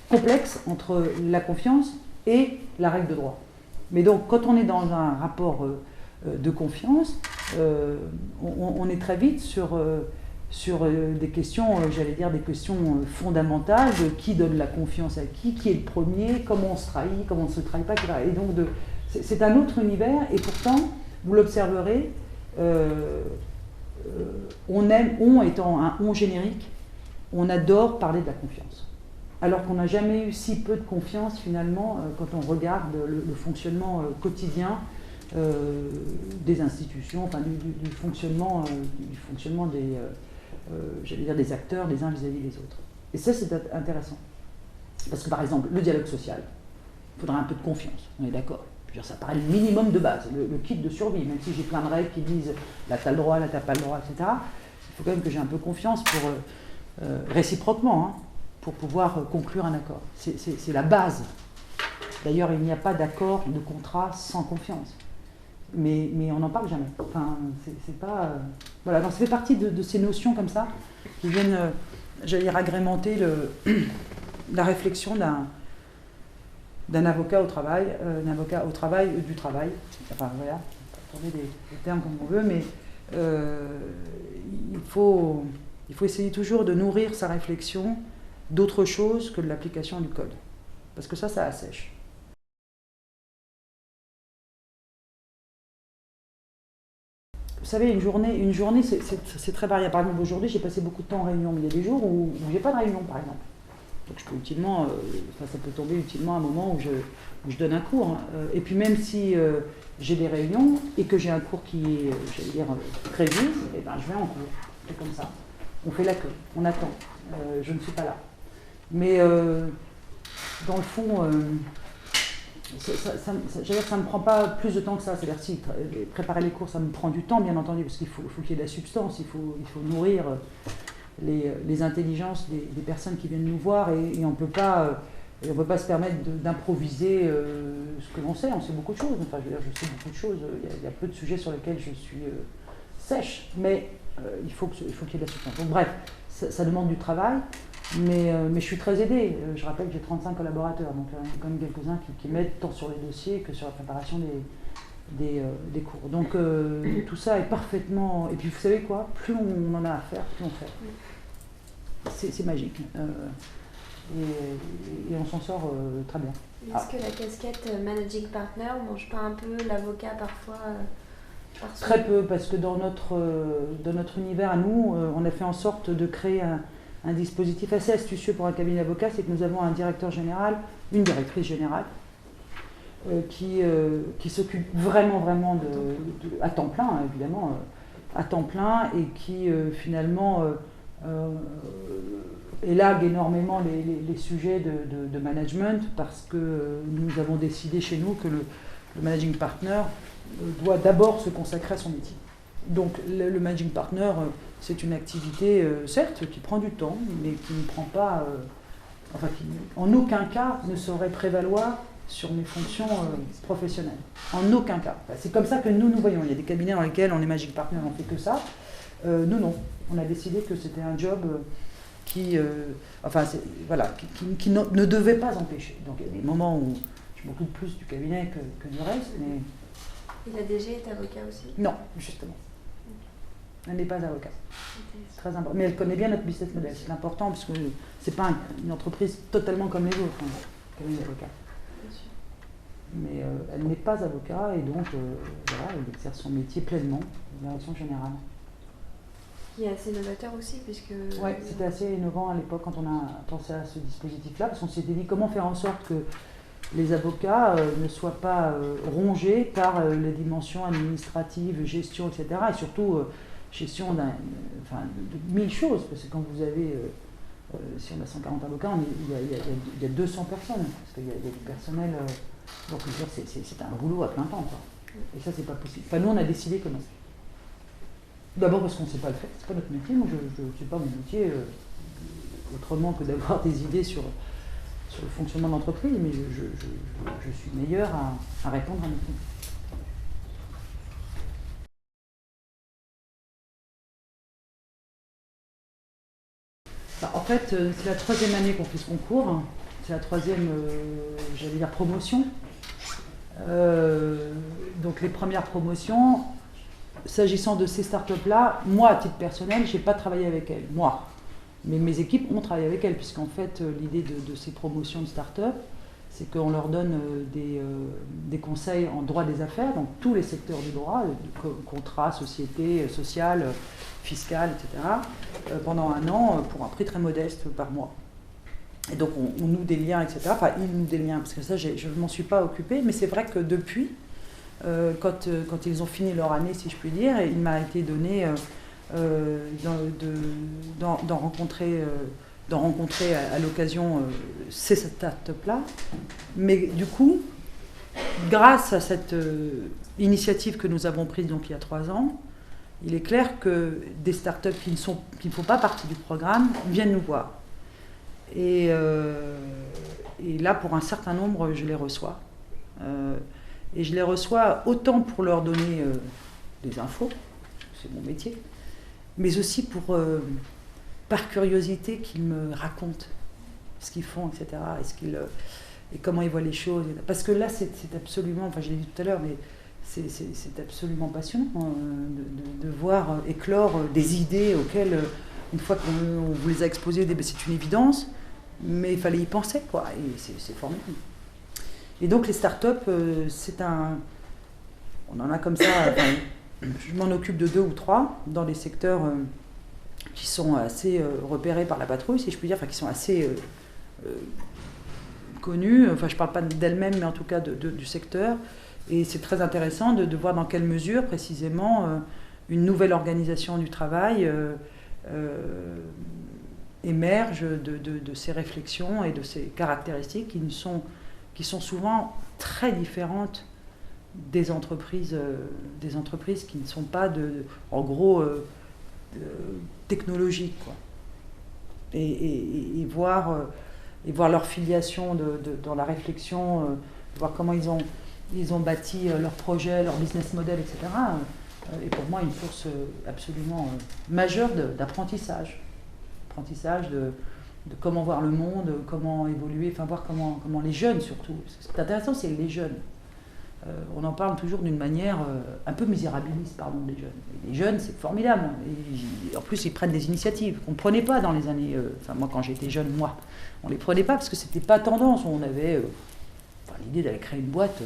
complexe entre la confiance et la règle de droit. Mais donc, quand on est dans un rapport de confiance, on est très vite sur des questions, j'allais dire, des questions fondamentales de qui donne la confiance à qui est le premier, comment on se trahit, comment on ne se trahit pas, etc. Et donc, c'est un autre univers, et pourtant, vous l'observerez, on étant un on générique, on adore parler de la confiance. Alors qu'on n'a jamais eu si peu de confiance finalement quand on regarde le fonctionnement quotidien des institutions, enfin du fonctionnement des acteurs les uns vis-à-vis des autres. Et ça c'est intéressant. Parce que par exemple, le dialogue social, il faudra un peu de confiance, on est d'accord. Ça paraît le minimum de base, le kit de survie, même si j'ai plein de règles qui disent là t'as le droit, là t'as pas le droit, etc. Il faut quand même que j'ai un peu confiance pour réciproquement, hein, pour pouvoir conclure un accord. C'est la base. D'ailleurs, il n'y a pas d'accord, de contrat sans confiance. Mais on n'en parle jamais. Enfin, c'est pas... Voilà, donc ça fait partie de ces notions comme ça, qui viennent, j'allais dire, agrémenter la réflexion d'un avocat au travail, du travail. Enfin voilà, on peut tourner des termes comme on veut, mais il faut essayer toujours de nourrir sa réflexion d'autre chose que de l'application du code. Parce que ça assèche. Vous savez, une journée c'est très variable. Par exemple, aujourd'hui, j'ai passé beaucoup de temps en réunion, mais il y a des jours où j'ai pas de réunion, par exemple. Donc je peux utilement, ça peut tomber utilement à un moment où je donne un cours. Hein. Et puis même si j'ai des réunions et que j'ai un cours qui est, j'allais dire, prévu, eh ben, je vais en cours. C'est comme ça. On fait la queue, on attend. Je ne suis pas là. Mais dans le fond, ça ne me prend pas plus de temps que ça. C'est-à-dire si préparer les cours, ça me prend du temps, bien entendu, parce qu'il faut qu'il y ait de la substance, il faut nourrir les intelligences des personnes qui viennent nous voir, et on ne peut pas se permettre d'improviser ce que l'on sait. On sait beaucoup de choses. Enfin, je sais beaucoup de choses. Il y a peu de sujets sur lesquels je suis sèche, mais il faut qu'il y ait de la substance. Donc bref, ça demande du travail. Mais je suis très aidée. Je rappelle que j'ai 35 collaborateurs, donc il y en a quand même quelques-uns qui m'aident tant sur les dossiers que sur la préparation des cours. Donc tout ça est parfaitement... Et puis vous savez quoi, plus on en a à faire, plus on fait. C'est magique. Et on s'en sort très bien. Est-ce que la casquette managing partner ne mange pas un peu l'avocat parfois Très peu, parce que dans notre univers à nous, on a fait en sorte de créer un dispositif assez astucieux pour un cabinet d'avocats, c'est que nous avons un directeur général, une directrice générale, qui s'occupe vraiment à temps plein, hein, évidemment, à temps plein, et qui finalement élague énormément les sujets de management, parce que nous avons décidé chez nous que le managing partner doit d'abord se consacrer à son métier. Donc le managing partner, c'est une activité, certes, qui prend du temps, mais qui ne prend pas, qui en aucun cas ne saurait prévaloir sur mes fonctions professionnelles. En aucun cas. Enfin, c'est comme ça que nous voyons. Il y a des cabinets dans lesquels on est managing partner, on ne fait que ça. Nous, non. On a décidé que c'était un job qui ne devait pas empêcher. Donc il y a des moments où je m'occupe plus du cabinet que du reste, mais... Et la DG est avocat aussi? Non, justement. Elle n'est pas avocate. C'est très important. Mais elle connaît bien notre business model. C'est important parce que c'est pas une entreprise totalement comme les autres, comme les avocats. Mais elle n'est pas avocat, et donc elle exerce son métier pleinement, de direction générale. Qui est assez novateur aussi, puisque... Oui, c'était assez innovant à l'époque quand on a pensé à ce dispositif-là, parce qu'on s'était dit comment faire en sorte que les avocats ne soient pas rongés par les dimensions administratives, gestion, etc. Et surtout gestion de 1000 choses, parce que quand vous avez, si on a 140 avocats, il y a 200 personnes, parce qu'il y a du personnel, donc c'est un boulot à plein temps, quoi. Et ça, c'est pas possible. Enfin, nous, on a décidé que non. D'abord parce qu'on ne sait pas le faire, c'est pas notre métier. Moi, je ne sais pas mon métier autrement que d'avoir des idées sur le fonctionnement de l'entreprise, mais je suis meilleur à répondre à mes questions. En fait, c'est la 3e année qu'on fait ce concours. C'est la 3e, j'allais dire, promotion. Donc les premières promotions, s'agissant de ces startups-là, moi, à titre personnel, je n'ai pas travaillé avec elles, moi. Mais mes équipes ont travaillé avec elles, puisqu'en fait, l'idée de ces promotions de start-up, c'est qu'on leur donne des conseils en droit des affaires, donc tous les secteurs du droit, contrat, société, social, fiscal, etc., pendant un an, pour un prix très modeste par mois. Et donc on noue des liens, etc. Enfin, ils nouent des liens, parce que ça, je ne m'en suis pas occupée, mais c'est vrai que depuis, quand ils ont fini leur année, si je puis dire, il m'a été donné d'en rencontrer à l'occasion ces startups-là. Mais du coup, grâce à cette initiative que nous avons prise donc il y a 3 ans, il est clair que des startups qui ne font pas partie du programme viennent nous voir. Et là, pour un certain nombre, je les reçois. Et je les reçois autant pour leur donner des infos, c'est mon métier, mais aussi par curiosité qu'ils me racontent ce qu'ils font, etc. et comment ils voient les choses. Parce que là, c'est absolument, enfin je l'ai dit tout à l'heure, mais c'est absolument passionnant de voir éclore des idées auxquelles, une fois qu'on vous les a exposées, c'est une évidence, mais il fallait y penser, quoi, et c'est formidable. Et donc les startups, on en a comme ça, enfin, je m'en occupe de 2 ou 3 dans des secteurs qui sont assez repérés par la patrouille, si je puis dire, enfin qui sont assez connus, enfin je ne parle pas d'elles-mêmes, mais en tout cas du secteur. Et c'est très intéressant de voir dans quelle mesure, précisément, une nouvelle organisation du travail émerge de ces réflexions et de ces caractéristiques qui sont souvent très différentes des entreprises qui ne sont pas, en gros, technologiques, quoi. Et voir leur filiation dans la réflexion, voir comment ils ont bâti leur projet, leur business model, etc. est pour moi une source absolument majeure d'apprentissage. Apprentissage de comment voir le monde, comment évoluer, enfin voir comment les jeunes surtout. Parce que ce qui est intéressant, c'est les jeunes. On en parle toujours d'une manière un peu misérabiliste, pardon, des jeunes. Et les jeunes, c'est formidable. Et en plus, ils prennent des initiatives qu'on ne prenait pas dans les années... Enfin, moi, quand j'étais jeune, on ne les prenait pas parce que c'était pas tendance. On avait l'idée d'aller créer une boîte...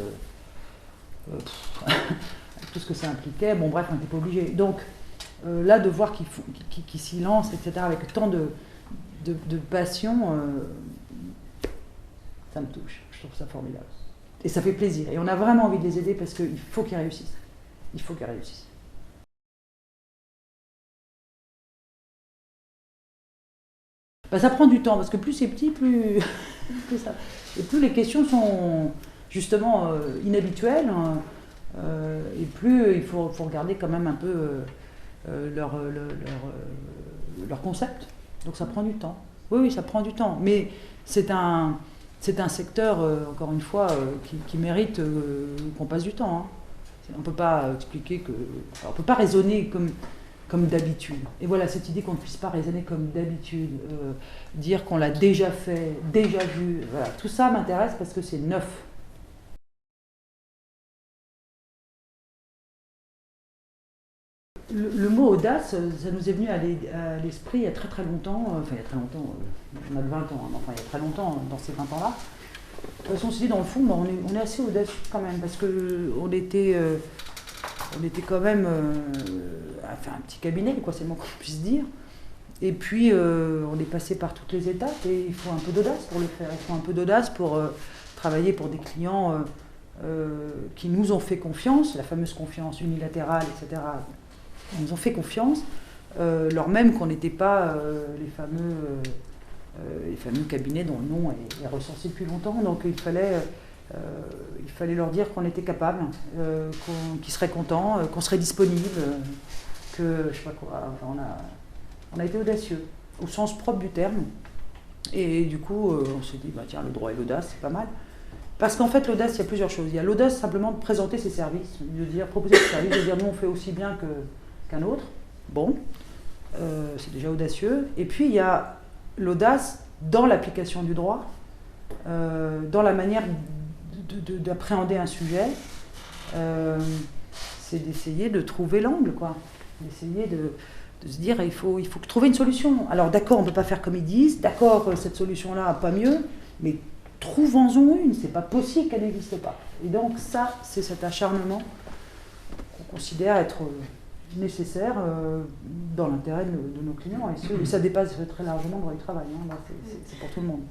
tout ce que ça impliquait, bon bref, on n'était pas obligé. Donc là, de voir qu'ils s'y lancent, etc., avec tant de passion, ça me touche. Je trouve ça formidable. Et ça fait plaisir. Et on a vraiment envie de les aider parce qu'il faut qu'ils réussissent. Il faut qu'ils réussissent. Ben, ça prend du temps, parce que plus c'est petit, plus ça. Et plus les questions sont justement inhabituelles, et plus il faut regarder quand même un peu leur concept. Donc ça prend du temps. Oui, ça prend du temps. Mais c'est un secteur, encore une fois, qui mérite qu'on passe du temps. Hein. On ne peut pas expliquer que... on ne peut pas raisonner comme d'habitude. Et voilà, cette idée qu'on ne puisse pas raisonner comme d'habitude, dire qu'on l'a déjà fait, déjà vu, voilà, tout ça m'intéresse parce que c'est neuf. Le mot audace, ça nous est venu à l'esprit il y a très très longtemps, enfin il y a très longtemps, on a 20 ans, hein, enfin il y a très longtemps dans ces 20 ans-là. De toute façon, on s'est dit dans le fond, on est assez audacieux quand même, parce qu'on était quand même enfin, un petit cabinet, quoi, c'est le mot qu'on puisse dire. Et puis on est passé par toutes les étapes et il faut un peu d'audace pour le faire. Il faut un peu d'audace pour travailler pour des clients qui nous ont fait confiance, la fameuse confiance unilatérale, etc. Ils nous ont fait confiance, lors même qu'on n'était pas les fameux cabinets dont le nom est recensé depuis longtemps. Donc il fallait leur dire qu'on était capable, qu'ils seraient contents, qu'on serait disponible, que je sais pas quoi. Enfin, on a été audacieux, au sens propre du terme. Et du coup, on s'est dit, bah, tiens, le droit et l'audace, c'est pas mal. Parce qu'en fait, l'audace, il y a plusieurs choses. Il y a l'audace simplement de présenter ses services, de dire, proposer ses services, de dire, nous, on fait aussi bien qu'un autre. Bon, c'est déjà audacieux. Et puis, il y a l'audace dans l'application du droit, dans la manière d'appréhender un sujet. C'est d'essayer de trouver l'angle, quoi. D'essayer de se dire, il faut trouver une solution. Alors, d'accord, on ne peut pas faire comme ils disent. D'accord, cette solution-là, pas mieux. Mais trouvons-en une. C'est pas possible qu'elle n'existe pas. Et donc, ça, c'est cet acharnement qu'on considère être nécessaire dans l'intérêt de nos clients. Et ça dépasse très largement le droit du travail. Hein. Là, c'est pour tout le monde.